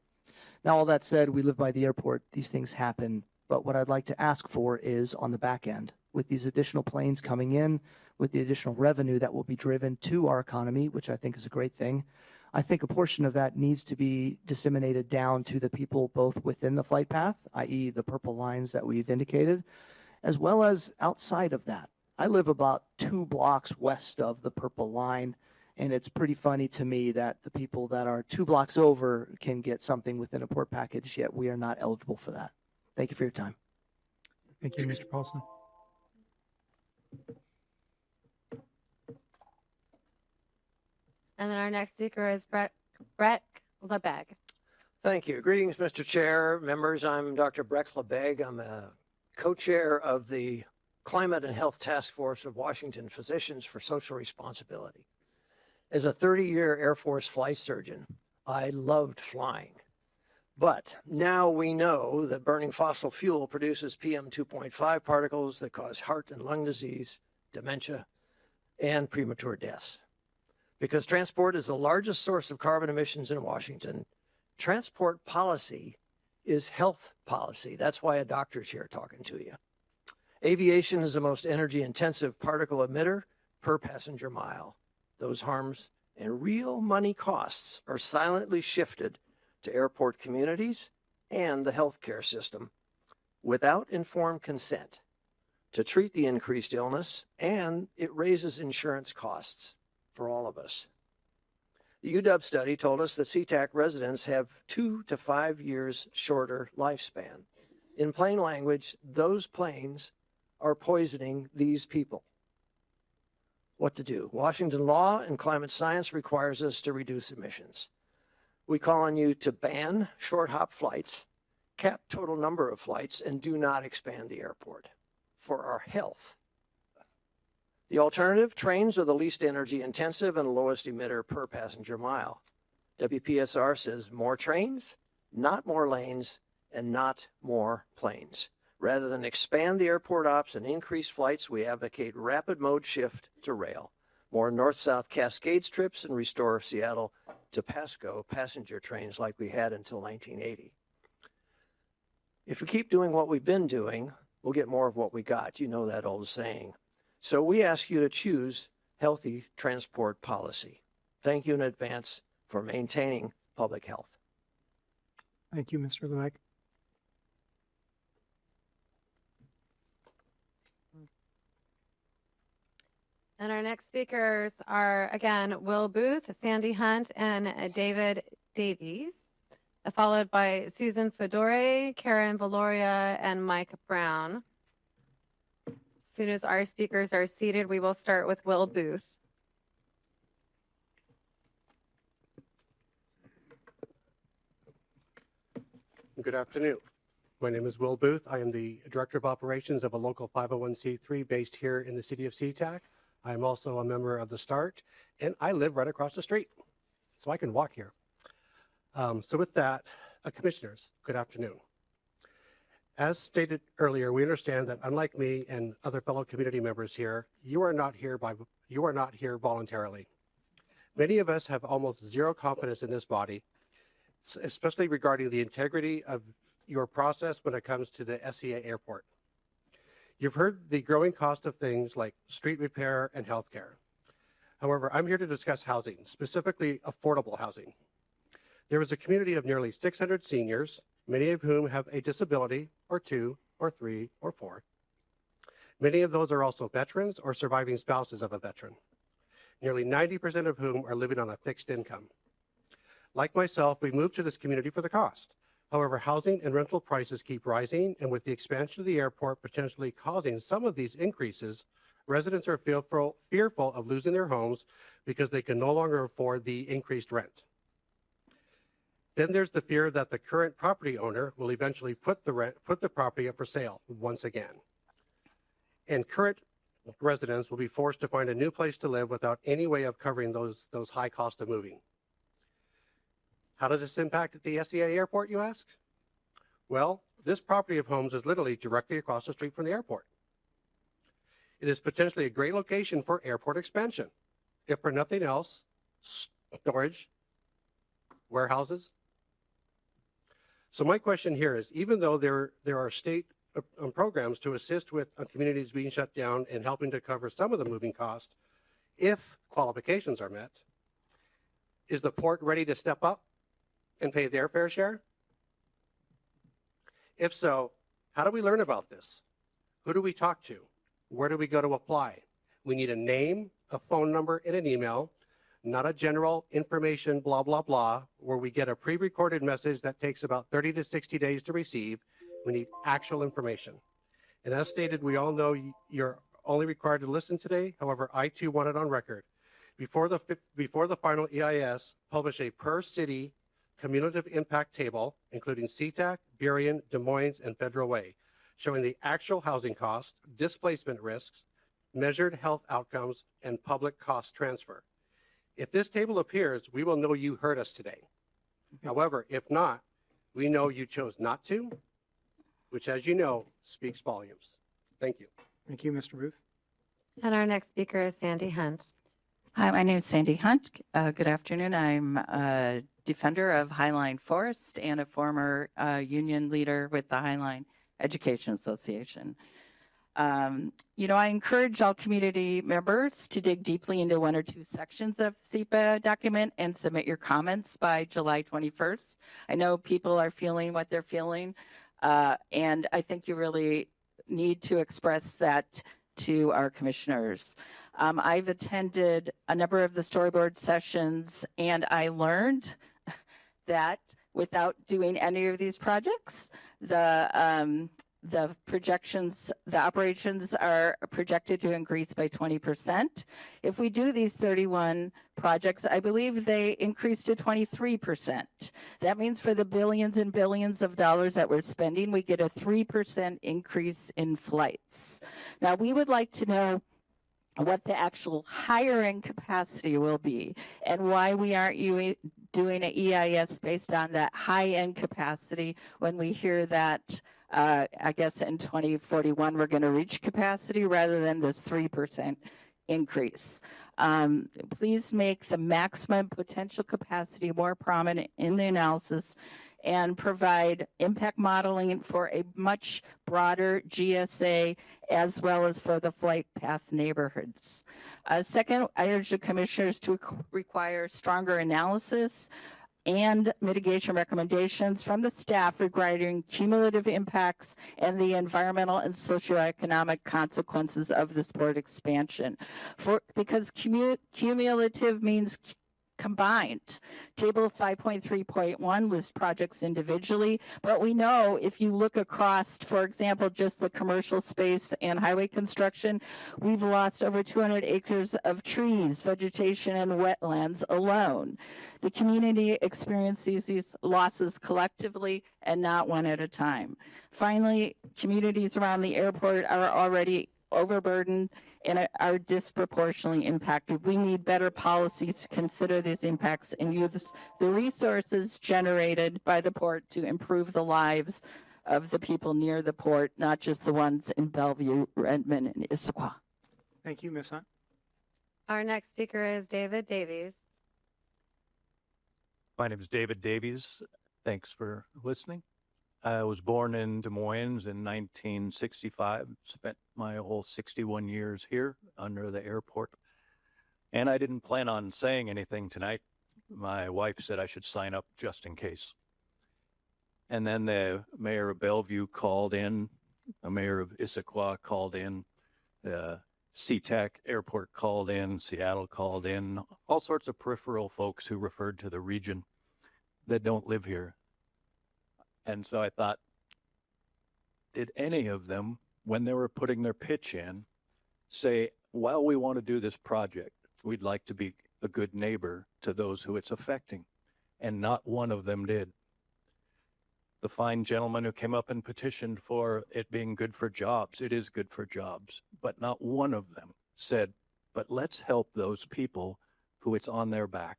[SPEAKER 15] Now, all that said, we live by the airport. These things happen. But what I'd like to ask for is on the back end, with these additional planes coming in, with the additional revenue that will be driven to our economy, which I think is a great thing, I think a portion of that needs to be disseminated down to the people both within the flight path, i.e. the purple lines that we've indicated, as well as outside of that. I live about 2 blocks west of the purple line, and it's pretty funny to me that the people that are 2 blocks over can get something within a port package, yet we are not eligible for that. Thank you for your time.
[SPEAKER 1] Thank you, Mr. Paulson.
[SPEAKER 2] And then our next speaker is Brett Lebeg.
[SPEAKER 16] Thank you. Greetings, Mr. Chair, members. I'm Dr. Brett Lebeg. I'm a co-chair of the Climate and Health Task Force of Washington Physicians for Social Responsibility. As a 30-year Air Force flight surgeon, I loved flying. But now we know that burning fossil fuel produces PM 2.5 particles that cause heart and lung disease, dementia, and premature deaths. Because transport is the largest source of carbon emissions in Washington, transport policy is health policy. That's why a doctor's here talking to you. Aviation is the most energy-intensive particle emitter per passenger mile. Those harms and real money costs are silently shifted to airport communities and the healthcare system without informed consent to treat the increased illness, and it raises insurance costs for all of us. The UW study told us that Sea-Tac residents have 2 to 5 years shorter lifespan. In plain language, those planes are poisoning these people. What to do? Washington law and climate science requires us to reduce emissions. We call on you to ban short hop flights, cap total number of flights, and do not expand the airport for our health. The alternative, trains are the least energy intensive and lowest emitter per passenger mile. WPSR says more trains, not more lanes, and not more planes. Rather than expand the airport ops and increase flights, we advocate rapid mode shift to rail, more north-south Cascades trips, and restore Seattle to Pasco passenger trains like we had until 1980. If we keep doing what we've been doing, we'll get more of what we got. You know that old saying. So we ask you to choose healthy transport policy. Thank you in advance for maintaining public health.
[SPEAKER 1] Thank you, Mr. Lebeg.
[SPEAKER 2] And our next speakers are, again, Will Booth, Sandy Hunt, and David Davies, followed by Susan Fedore, Karen Valoria, and Mike Brown. As soon as our speakers are seated, we will start with Will Booth.
[SPEAKER 17] Good afternoon. My name is Will Booth. I am the Director of Operations of a local 501c3 based here in the city of Sea-Tac. I am also a member of the START, and I live right across the street, so I can walk here. So with that, commissioners, good afternoon. As stated earlier, we understand that unlike me and other fellow community members here, you are not here voluntarily. Many of us have almost zero confidence in this body, especially regarding the integrity of your process when it comes to the SEA airport. You've heard the growing cost of things like street repair and healthcare. However, I'm here to discuss housing, specifically affordable housing. There is a community of nearly 600 seniors, many of whom have a disability, or 2, or 3, or 4. Many of those are also veterans or surviving spouses of a veteran, nearly 90% of whom are living on a fixed income. Like myself, we moved to this community for the cost. However, housing and rental prices keep rising, and with the expansion of the airport potentially causing some of these increases, Residents are fearful of losing their homes because they can no longer afford the increased rent. Then there's the fear that the current property owner will eventually put the property up for sale once again. And current residents will be forced to find a new place to live without any way of covering those high costs of moving. How does this impact the SEA airport, you ask? Well, this property of homes is literally directly across the street from the airport. It is potentially a great location for airport expansion. If for nothing else, storage, warehouses. So my question here is, even though there are state programs to assist with communities being shut down and helping to cover some of the moving costs, if qualifications are met, is the port ready to step up and pay their fair share? If so, how do we learn about this? Who do we talk to? Where do we go to apply? We need a name, a phone number, and an email, not a general information blah, blah, blah, where we get a pre-recorded message that takes about 30 to 60 days to receive. We need actual information. And as stated, we all know you're only required to listen today. However, I too want it on record. Before the final EIS, publish a per city cumulative impact table, including Sea-Tac, Burien, Des Moines, and Federal Way, showing the actual housing costs, displacement risks, measured health outcomes, and public cost transfer. If this table appears, we will know you heard us today. However, if not, we know you chose not to, which, as you know, speaks volumes. Thank you.
[SPEAKER 1] Thank you, Mr. Booth.
[SPEAKER 2] And our next speaker is Sandy Hunt.
[SPEAKER 18] Hi, my name is Sandy Hunt. Good afternoon. I'm a defender of Highline Forest and a former union leader with the Highline Education Association. I encourage all community members to dig deeply into one or two sections of the SEPA document and submit your comments by July 21st. I know people are feeling what they're feeling, and I think you really need to express that to our commissioners. I've attended a number of the storyboard sessions, and I learned that without doing any of these projects, the projections, the operations are projected to increase by 20%. If we do these 31 projects, I believe they increase to 23%. That means for the billions and billions of dollars that we're spending, we get a 3% increase in flights. Now, we would like to know what the actual hiring capacity will be and why we aren't doing an EIS based on that high-end capacity when we hear that I guess in 2041 we're going to reach capacity rather than this 3% increase. Please make the maximum potential capacity more prominent in the analysis and provide impact modeling for a much broader GSA as well as for the flight path neighborhoods. Second, I urge the commissioners to require stronger analysis and mitigation recommendations from the staff regarding cumulative impacts and the environmental and socioeconomic consequences of this port expansion. Because cumulative means combined. Table 5.3.1 lists projects individually, but we know if you look across, for example, just the commercial space and highway construction, we've lost over 200 acres of trees, vegetation, and wetlands alone. The community experiences these losses collectively and not one at a time. Finally, communities around the airport are already overburdened and are disproportionately impacted. We need better policies to consider these impacts and use the resources generated by the port to improve the lives of the people near the port, not just the ones in Bellevue, Redmond, and Issaquah.
[SPEAKER 1] Thank you, Ms. Hunt.
[SPEAKER 2] Our next speaker is David Davies.
[SPEAKER 19] My name is David Davies. Thanks for listening. I was born in Des Moines in 1965, spent my whole 61 years here under the airport. And I didn't plan on saying anything tonight. My wife said I should sign up just in case. And then the mayor of Bellevue called in, the mayor of Issaquah called in, the Sea-Tac airport called in, Seattle called in, all sorts of peripheral folks who referred to the region that don't live here. And so I thought, did any of them, when they were putting their pitch in, say, while we want to do this project, we'd like to be a good neighbor to those who it's affecting. And not one of them did. The fine gentleman who came up and petitioned for it being good for jobs, it is good for jobs, but not one of them said, but let's help those people who it's on their back.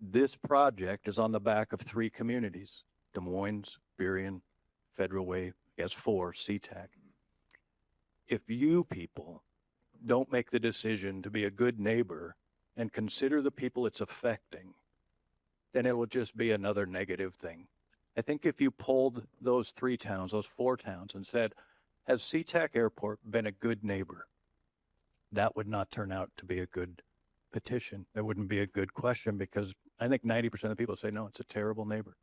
[SPEAKER 19] This project is on the back of 3 communities, Des Moines, Burien, Federal Way, I guess 4, Sea-Tac. If you people don't make the decision to be a good neighbor and consider the people it's affecting, then it will just be another negative thing. I think if you polled those 3 towns, those 4 towns, and said, has Sea-Tac Airport been a good neighbor? That would not turn out to be a good petition. That wouldn't be a good question, because I think 90% of people say, no, it's a terrible neighbor.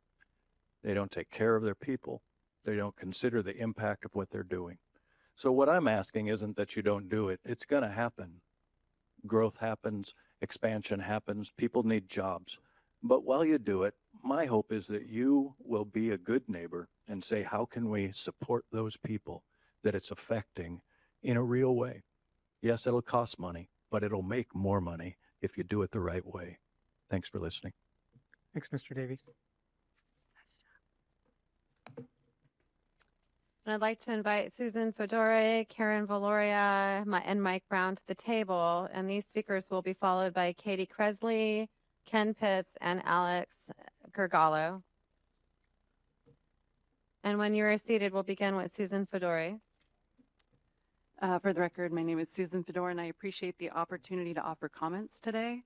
[SPEAKER 19] They don't take care of their people. They don't consider the impact of what they're doing. So what I'm asking isn't that you don't do it. It's going to happen. Growth happens, expansion happens, people need jobs. But while you do it, my hope is that you will be a good neighbor and say, how can we support those people that it's affecting in a real way? Yes, it'll cost money, but it'll make more money if you do it the right way. Thanks for listening.
[SPEAKER 1] Thanks, Mr. Davies.
[SPEAKER 2] And I'd like to invite Susan Fedore, Karen Valoria, and Mike Brown to the table. And these speakers will be followed by Katie Kresley, Ken Pitts, and Alex Gergalo. And when you are seated, we'll begin with Susan Fedore.
[SPEAKER 20] For the record, my name is Susan Fedor, and I appreciate the opportunity to offer comments today.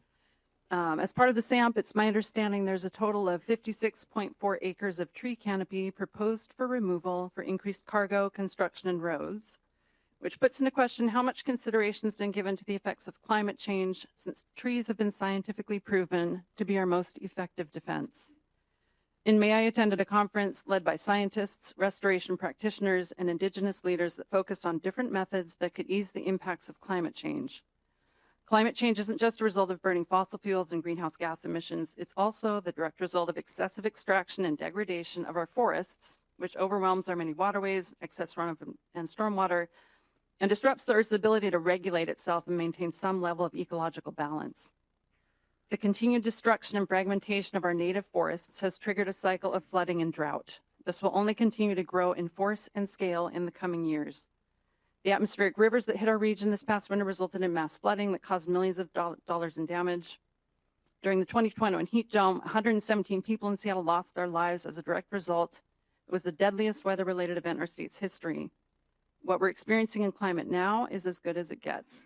[SPEAKER 20] As part of the SAMP, it's my understanding there's a total of 56.4 acres of tree canopy proposed for removal for increased cargo, construction, and roads, which puts into question how much consideration has been given to the effects of climate change, since trees have been scientifically proven to be our most effective defense. In May, I attended a conference led by scientists, restoration practitioners, and indigenous leaders that focused on different methods that could ease the impacts of climate change. Climate change isn't just a result of burning fossil fuels and greenhouse gas emissions. It's also the direct result of excessive extraction and degradation of our forests, which overwhelms our many waterways, excess runoff and stormwater, and disrupts the Earth's ability to regulate itself and maintain some level of ecological balance. The continued destruction and fragmentation of our native forests has triggered a cycle of flooding and drought. This will only continue to grow in force and scale in the coming years. The atmospheric rivers that hit our region this past winter resulted in mass flooding that caused millions of dollars in damage. During the 2021 heat dome, 117 people in Seattle lost their lives as a direct result. It was the deadliest weather-related event in our state's history. What we're experiencing in climate now is as good as it gets.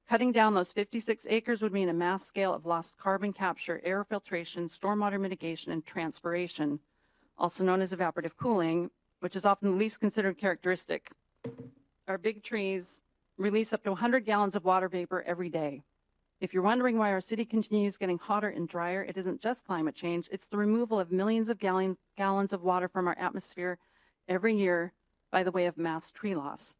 [SPEAKER 20] Cutting down those 56 acres would mean a mass scale of lost carbon capture, air filtration, stormwater mitigation, and transpiration, also known as evaporative cooling, which is often the least considered characteristic. Our big trees release up to 100 gallons of water vapor every day. If you're wondering why our city continues getting hotter and drier, it isn't just climate change. It's the removal of millions of gallons of water from our atmosphere every year by the way of mass tree loss.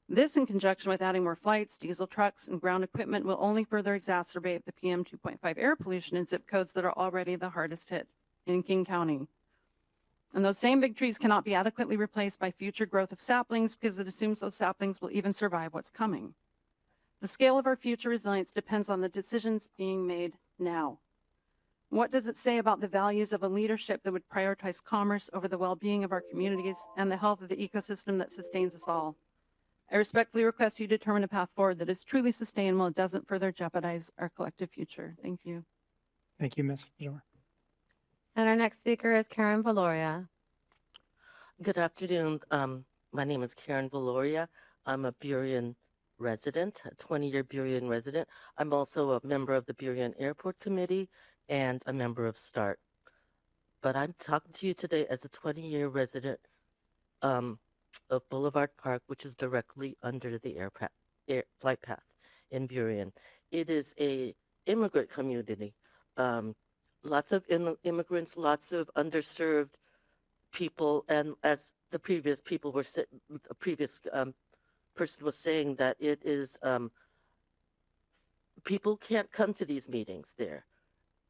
[SPEAKER 20] This, in conjunction with adding more flights, diesel trucks, and ground equipment, will only further exacerbate the PM 2.5 air pollution in zip codes that are already the hardest hit in King County. And those same big trees cannot be adequately replaced by future growth of saplings because it assumes those saplings will even survive what's coming. The scale of our future resilience depends on the decisions being made now. What does it say about the values of a leadership that would prioritize commerce over the well-being of our communities and the health of the ecosystem that sustains us all? I respectfully request you determine a path forward that is truly sustainable and doesn't further jeopardize our collective future. Thank you.
[SPEAKER 1] Thank you, Ms. Fedor.
[SPEAKER 2] And our next speaker is Karen Valoria.
[SPEAKER 21] Good afternoon. My name is Karen Valoria. I'm a Burien resident, a 20-year Burien resident. I'm also a member of the Burien Airport Committee and a member of START. But I'm talking to you today as a 20-year resident of Boulevard Park, which is directly under the flight path in Burien. It is a immigrant community. Lots of immigrants, lots of underserved people, and as the previous people were, the previous person was saying, that it is people can't come to these meetings there.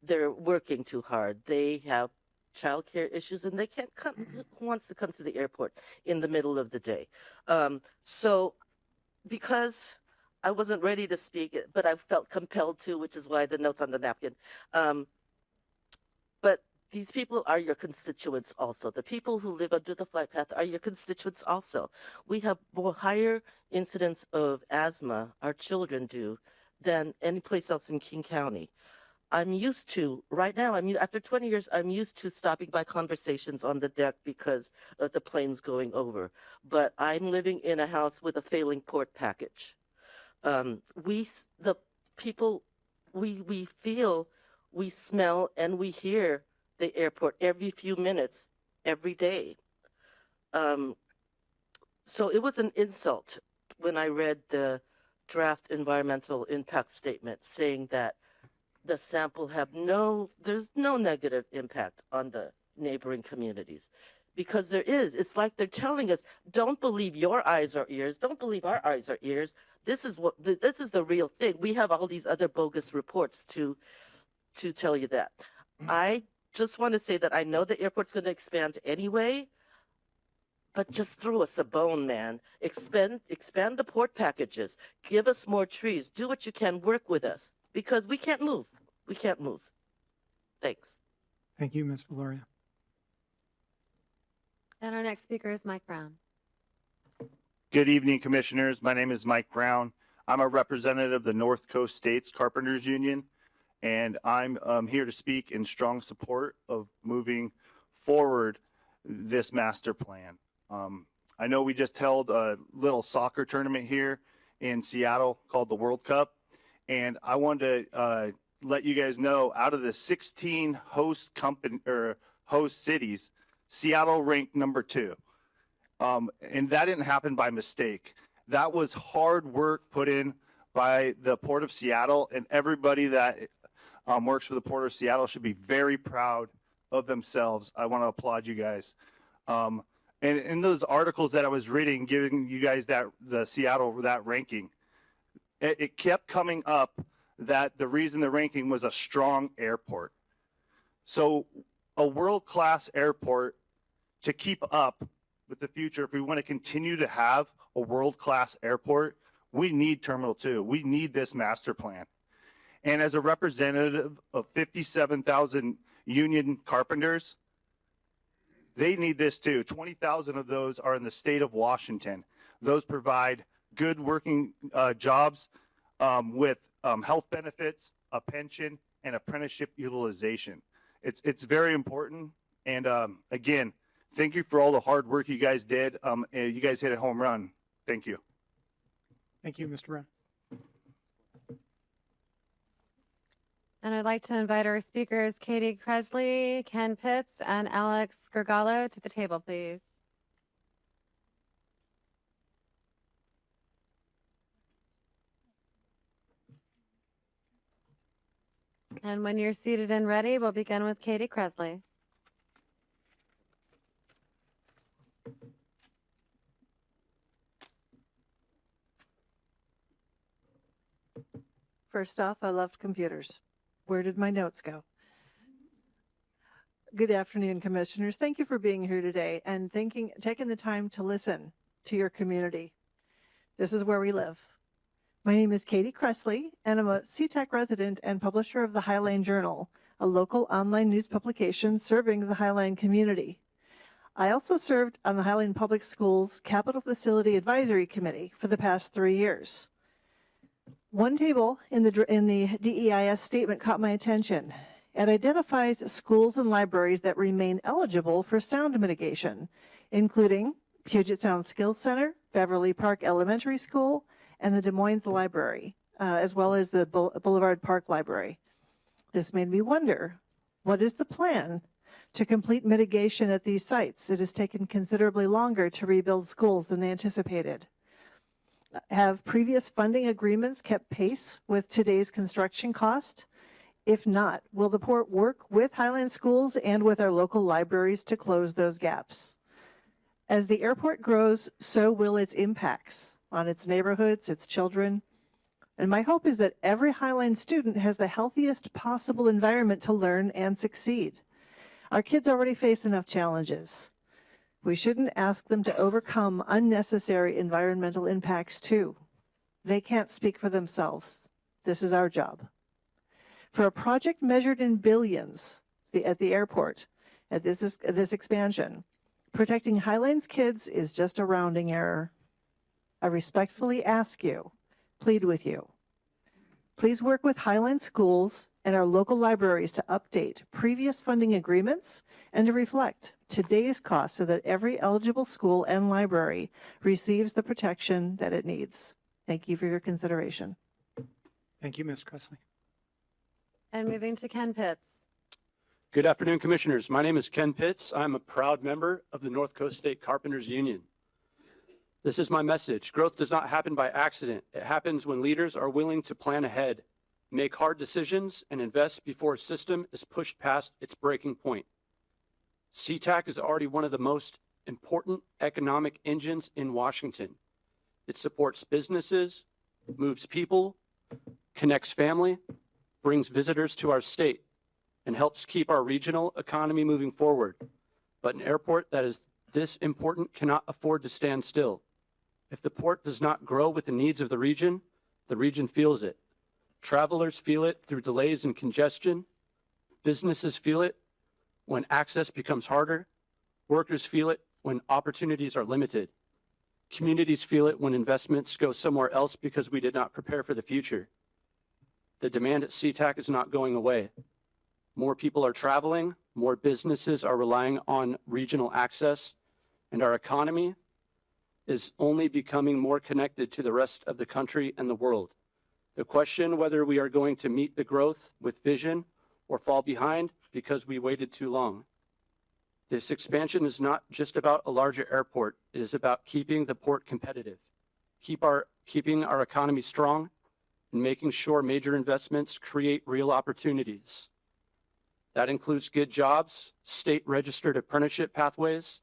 [SPEAKER 21] They're working too hard. They have childcare issues, and they can't come. Who wants to come to the airport in the middle of the day? So because I wasn't ready to speak, but I felt compelled to, which is why the notes on the napkin. But these people are your constituents also. The people who live under the flight path are your constituents also. We have more higher incidence of asthma, our children do, than any place else in King County. I'm used to, right now, after 20 years, I'm used to stopping by conversations on the deck because of the planes going over. But I'm living in a house with a failing port package. The people, we feel, we smell, and we hear the airport every few minutes, every day. So it was an insult when I read the draft environmental impact statement saying that the sample there's no negative impact on the neighboring communities. Because there is. It's like they're telling us, don't believe your eyes or ears, don't believe our eyes or ears. This is the real thing. We have all these other bogus reports to tell you that. I just want to say that I know the airport's going to expand anyway, but just throw us a bone, man. Expand the port packages. Give us more trees. Do what you can. Work with us. Because we can't move. We can't move. Thanks.
[SPEAKER 1] Thank you, Ms. Valoria.
[SPEAKER 2] And our next speaker is Mike Brown.
[SPEAKER 4] Good evening, Commissioners. My name is Mike Brown. I'm a representative of the North Coast States Carpenters Union, and I'm here to speak in strong support of moving forward this master plan. I know we just held a little soccer tournament here in Seattle called the World Cup, and I wanted to let you guys know, out of the 16 host cities, Seattle ranked number 2. And that didn't happen by mistake. That was hard work put in by the Port of Seattle, and everybody that works for the Port of Seattle should be very proud of themselves. I want to applaud you guys. And in those articles that I was reading, giving you guys the Seattle that ranking, it kept coming up that the reason the ranking was a strong airport. So a world-class airport, to keep up with the future, if we want to continue to have a world-class airport, we need Terminal 2. We need this master plan. And as a representative of 57,000 union carpenters, they need this too. 20,000 of those are in the state of Washington. Those provide good working jobs with health benefits, a pension, and apprenticeship utilization. It's very important. And again, thank you for all the hard work you guys did. You guys hit a home run. Thank you.
[SPEAKER 1] Thank you, Mr. Brown.
[SPEAKER 2] And I'd like to invite our speakers, Katie Kresley, Ken Pitts, and Alex Gergallo to the table, please. And when you're seated and ready, we'll begin with Katie Kresley.
[SPEAKER 5] First off, I loved computers. Where did my notes go? Good afternoon, Commissioners. Thank you for being here today and taking the time to listen to your community. This is where we live. My name is Katie Kresley, and I'm a Sea-Tac resident and publisher of the Highline Journal, a local online news publication serving the Highline community. I also served on the Highline Public Schools Capital Facility Advisory Committee for the past 3 years. One table in the DEIS statement caught my attention. It identifies schools and libraries that remain eligible for sound mitigation, including Puget Sound Skills Center, Beverly Park Elementary School, and the Des Moines Library, as well as the Boulevard Park Library. This made me wonder, what is the plan to complete mitigation at these sites? It has taken considerably longer to rebuild schools than they anticipated. Have previous funding agreements kept pace with today's construction cost? If not, will the Port work with Highland schools and with our local libraries to close those gaps? As the airport grows, so will its impacts on its neighborhoods, its children. And my hope is that every Highline student has the healthiest possible environment to learn and succeed. Our kids already face enough challenges. We shouldn't ask them to overcome unnecessary environmental impacts too. They can't speak for themselves. This is our job. For a project measured in billions at the airport, at this expansion, protecting Highlands kids is just a rounding error. I respectfully ask you, plead with you, please work with Highland schools and our local libraries to update previous funding agreements and to reflect today's costs so that every eligible school and library receives the protection that it needs. Thank you for your consideration.
[SPEAKER 1] Thank you, Ms. Cressley.
[SPEAKER 2] And moving to Ken Pitts.
[SPEAKER 6] Good afternoon, Commissioners. My name is Ken Pitts. I'm a proud member of the North Coast State Carpenters Union. This is my message. Growth does not happen by accident. It happens when leaders are willing to plan ahead, make hard decisions, and invest before a system is pushed past its breaking point. Sea-Tac is already one of the most important economic engines in Washington. It supports businesses, moves people, connects family, brings visitors to our state, and helps keep our regional economy moving forward. But an airport that is this important cannot afford to stand still. If the port does not grow with the needs of the region feels it. Travelers feel it through delays and congestion. Businesses feel it when access becomes harder. Workers feel it when opportunities are limited. Communities feel it when investments go somewhere else because we did not prepare for the future. The demand at Sea-Tac is not going away. More people are traveling, more businesses are relying on regional access, and our economy is only becoming more connected to the rest of the country and the world. The question whether we are going to meet the growth with vision or fall behind because we waited too long. This expansion is not just about a larger airport. It is about keeping the port competitive, keeping our economy strong, and making sure major investments create real opportunities. That includes good jobs, state-registered apprenticeship pathways,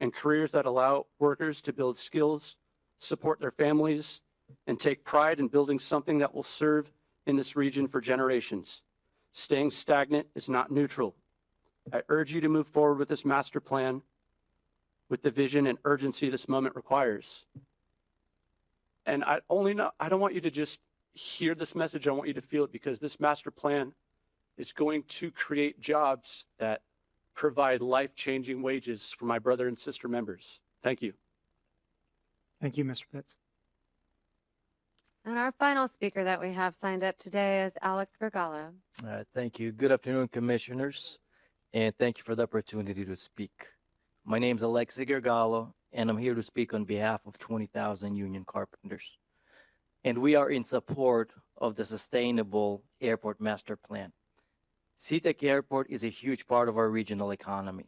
[SPEAKER 6] and careers that allow workers to build skills, support their families, and take pride in building something that will serve in this region for generations. Staying stagnant is not neutral. I urge you to move forward with this master plan with the vision and urgency this moment requires. And I don't want you to just hear this message, I want you to feel it, because this master plan is going to create jobs that provide life-changing wages for my brother and sister members. Thank you.
[SPEAKER 1] Thank you, Mr. Pitts.
[SPEAKER 2] And our final speaker that we have signed up today is Alex Gargalo.
[SPEAKER 22] Thank you. Good afternoon, Commissioners, and thank you for the opportunity to speak. My name is Alexi Gargalo, and I'm here to speak on behalf of 20,000 union carpenters. And we are in support of the Sustainable Airport Master Plan. Sea-Tac Airport is a huge part of our regional economy.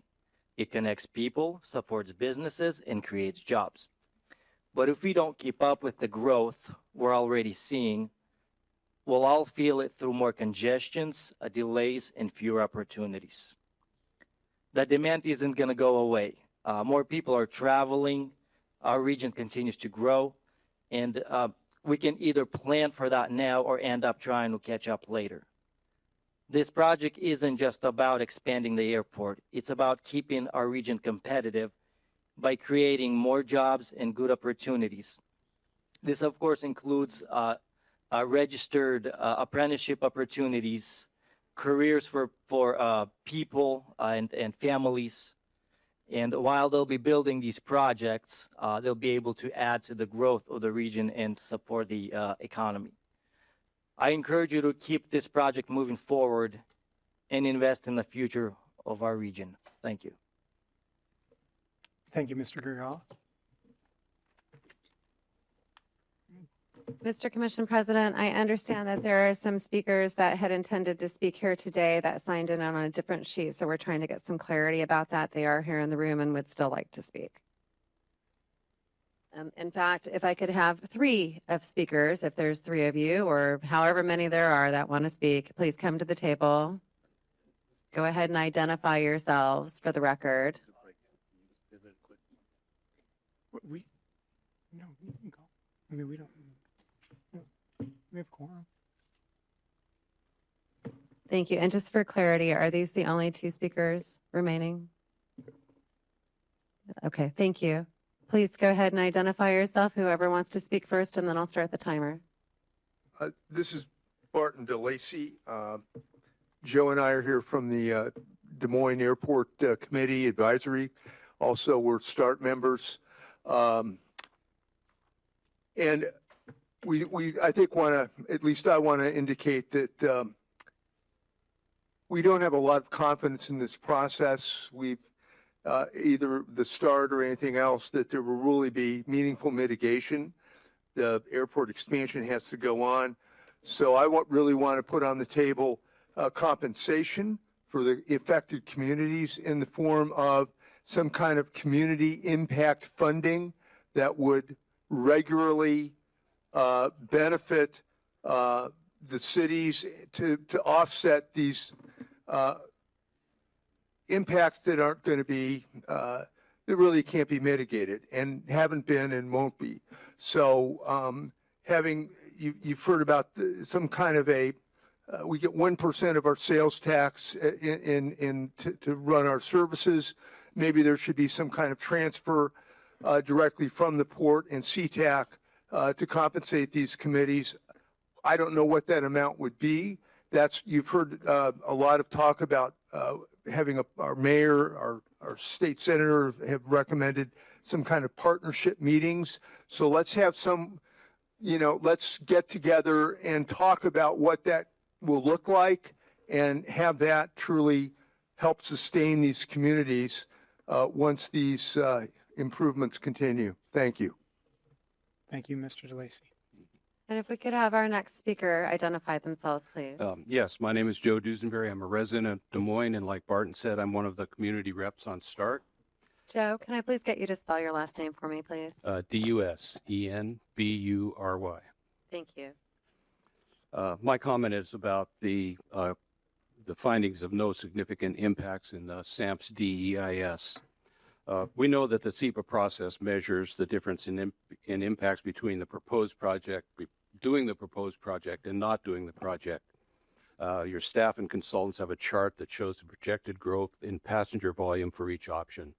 [SPEAKER 22] It connects people, supports businesses, and creates jobs. But if we don't keep up with the growth we're already seeing, we'll all feel it through more congestions, delays, and fewer opportunities. The demand isn't going to go away. More people are traveling, our region continues to grow, and we can either plan for that now or end up trying to catch up later. This project isn't just about expanding the airport. It's about keeping our region competitive by creating more jobs and good opportunities. This, of course, includes registered apprenticeship opportunities, careers for people and families. And while they'll be building these projects, they'll be able to add to the growth of the region and support the economy. I encourage you to keep this project moving forward and invest in the future of our region. Thank you.
[SPEAKER 1] Thank you, Mr. Gargalo.
[SPEAKER 2] Mr. Commission President, I understand that there are some speakers that had intended to speak here today that signed in on a different sheet, so we're trying to get some clarity about that. They are here in the room and would still like to speak. In fact, if I could have 3 of speakers, if there's 3 of you or however many there are that want to speak, please come to the table. Go ahead and identify yourselves for the record.
[SPEAKER 1] We can go. I mean, we have quorum.
[SPEAKER 2] Thank you. And just for clarity, are these the only 2 speakers remaining? Okay, thank you. Please go ahead and identify yourself, whoever wants to speak first, and then I'll start the timer.
[SPEAKER 7] This is Barton DeLacy. Joe and I are here from the Des Moines Airport Committee Advisory. Also, we're START members. And I think at least I want to indicate that we don't have a lot of confidence in this process. We've either the START or anything else that there will really be meaningful mitigation. The airport expansion has to go on. So I really want to put on the table compensation for the affected communities in the form of some kind of community impact funding that would regularly benefit the cities to offset these impacts that aren't going to be, that really can't be mitigated and haven't been and won't be. So you've heard about some kind of we get 1% of our sales tax to run our services. Maybe there should be some kind of transfer directly from the port and Sea-Tac to compensate these committees. I don't know what that amount would be. You've heard a lot of talk about having our mayor, our state senator have recommended some kind of partnership meetings. So let's have let's get together and talk about what that will look like and have that truly help sustain these communities once these improvements continue. Thank you.
[SPEAKER 1] Thank you, Mr. DeLacy.
[SPEAKER 2] And if we could have our next speaker identify themselves, please.
[SPEAKER 8] Yes, my name is Joe Dusenberry. I'm a resident of Des Moines, and like Barton said, I'm one of the community reps on START.
[SPEAKER 2] Joe, can I please get you to spell your last name for me, please?
[SPEAKER 8] Dusenbury.
[SPEAKER 2] Thank you.
[SPEAKER 8] My comment is about the findings of no significant impacts in the SAMPS DEIS. We know that the SEPA process measures the difference in impacts between the proposed project, doing the proposed project, and not doing the project. Your staff and consultants have a chart that shows the projected growth in passenger volume for each option.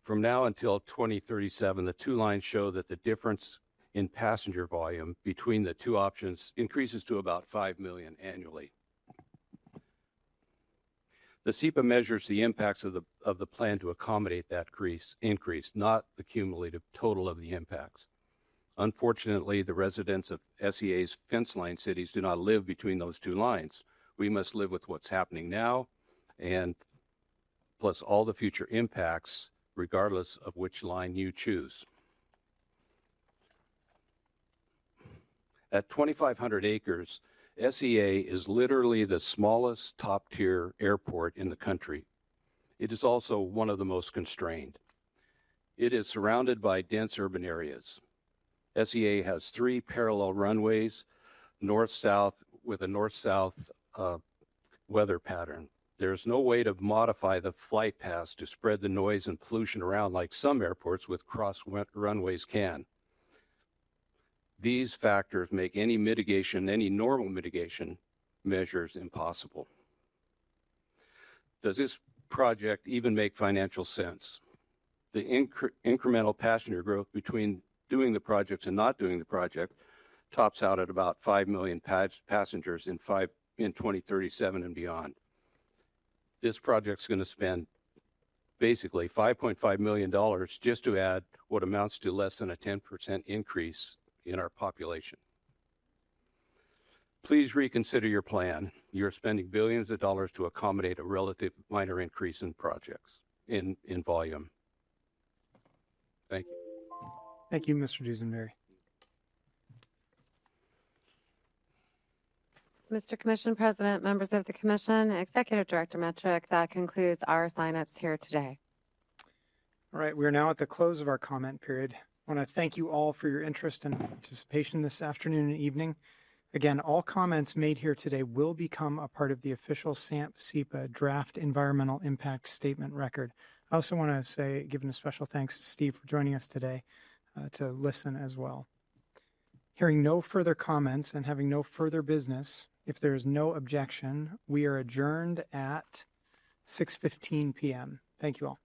[SPEAKER 8] From now until 2037, the two lines show that the difference in passenger volume between the two options increases to about 5 million annually. The SEPA measures the impacts of the plan to accommodate that increase, not the cumulative total of the impacts. Unfortunately, the residents of SEA's fence line cities do not live between those two lines. We must live with what's happening now and plus all the future impacts, regardless of which line you choose. At 2,500 acres, SEA is literally the smallest top-tier airport in the country. It is also one of the most constrained. It is surrounded by dense urban areas. SEA has 3 parallel runways, north-south, with a north-south weather pattern. There's no way to modify the flight paths to spread the noise and pollution around like some airports with cross runways can. These factors make any normal mitigation measures impossible. Does this project even make financial sense? The incremental passenger growth between doing the project and not doing the project tops out at about 5 million passengers in 2037 and beyond. This project's going to spend basically $5.5 million just to add what amounts to less than a 10% increase in our population. Please reconsider your plan. You're spending billions of dollars to accommodate a relative minor increase in projects, in volume. Thank you.
[SPEAKER 1] Thank you, Mr. Dusenberry.
[SPEAKER 2] Mr. Commission President, members of the Commission, Executive Director Metric, that concludes our signups here today.
[SPEAKER 1] All right, we are now at the close of our comment period. I want to thank you all for your interest and participation this afternoon and evening. Again, all comments made here today will become a part of the official SAMP-SEPA draft environmental impact statement record. I also want to say, given a special thanks to Steve for joining us today to listen as well. Hearing no further comments and having no further business, if there is no objection, we are adjourned at 6:15 p.m. Thank you all.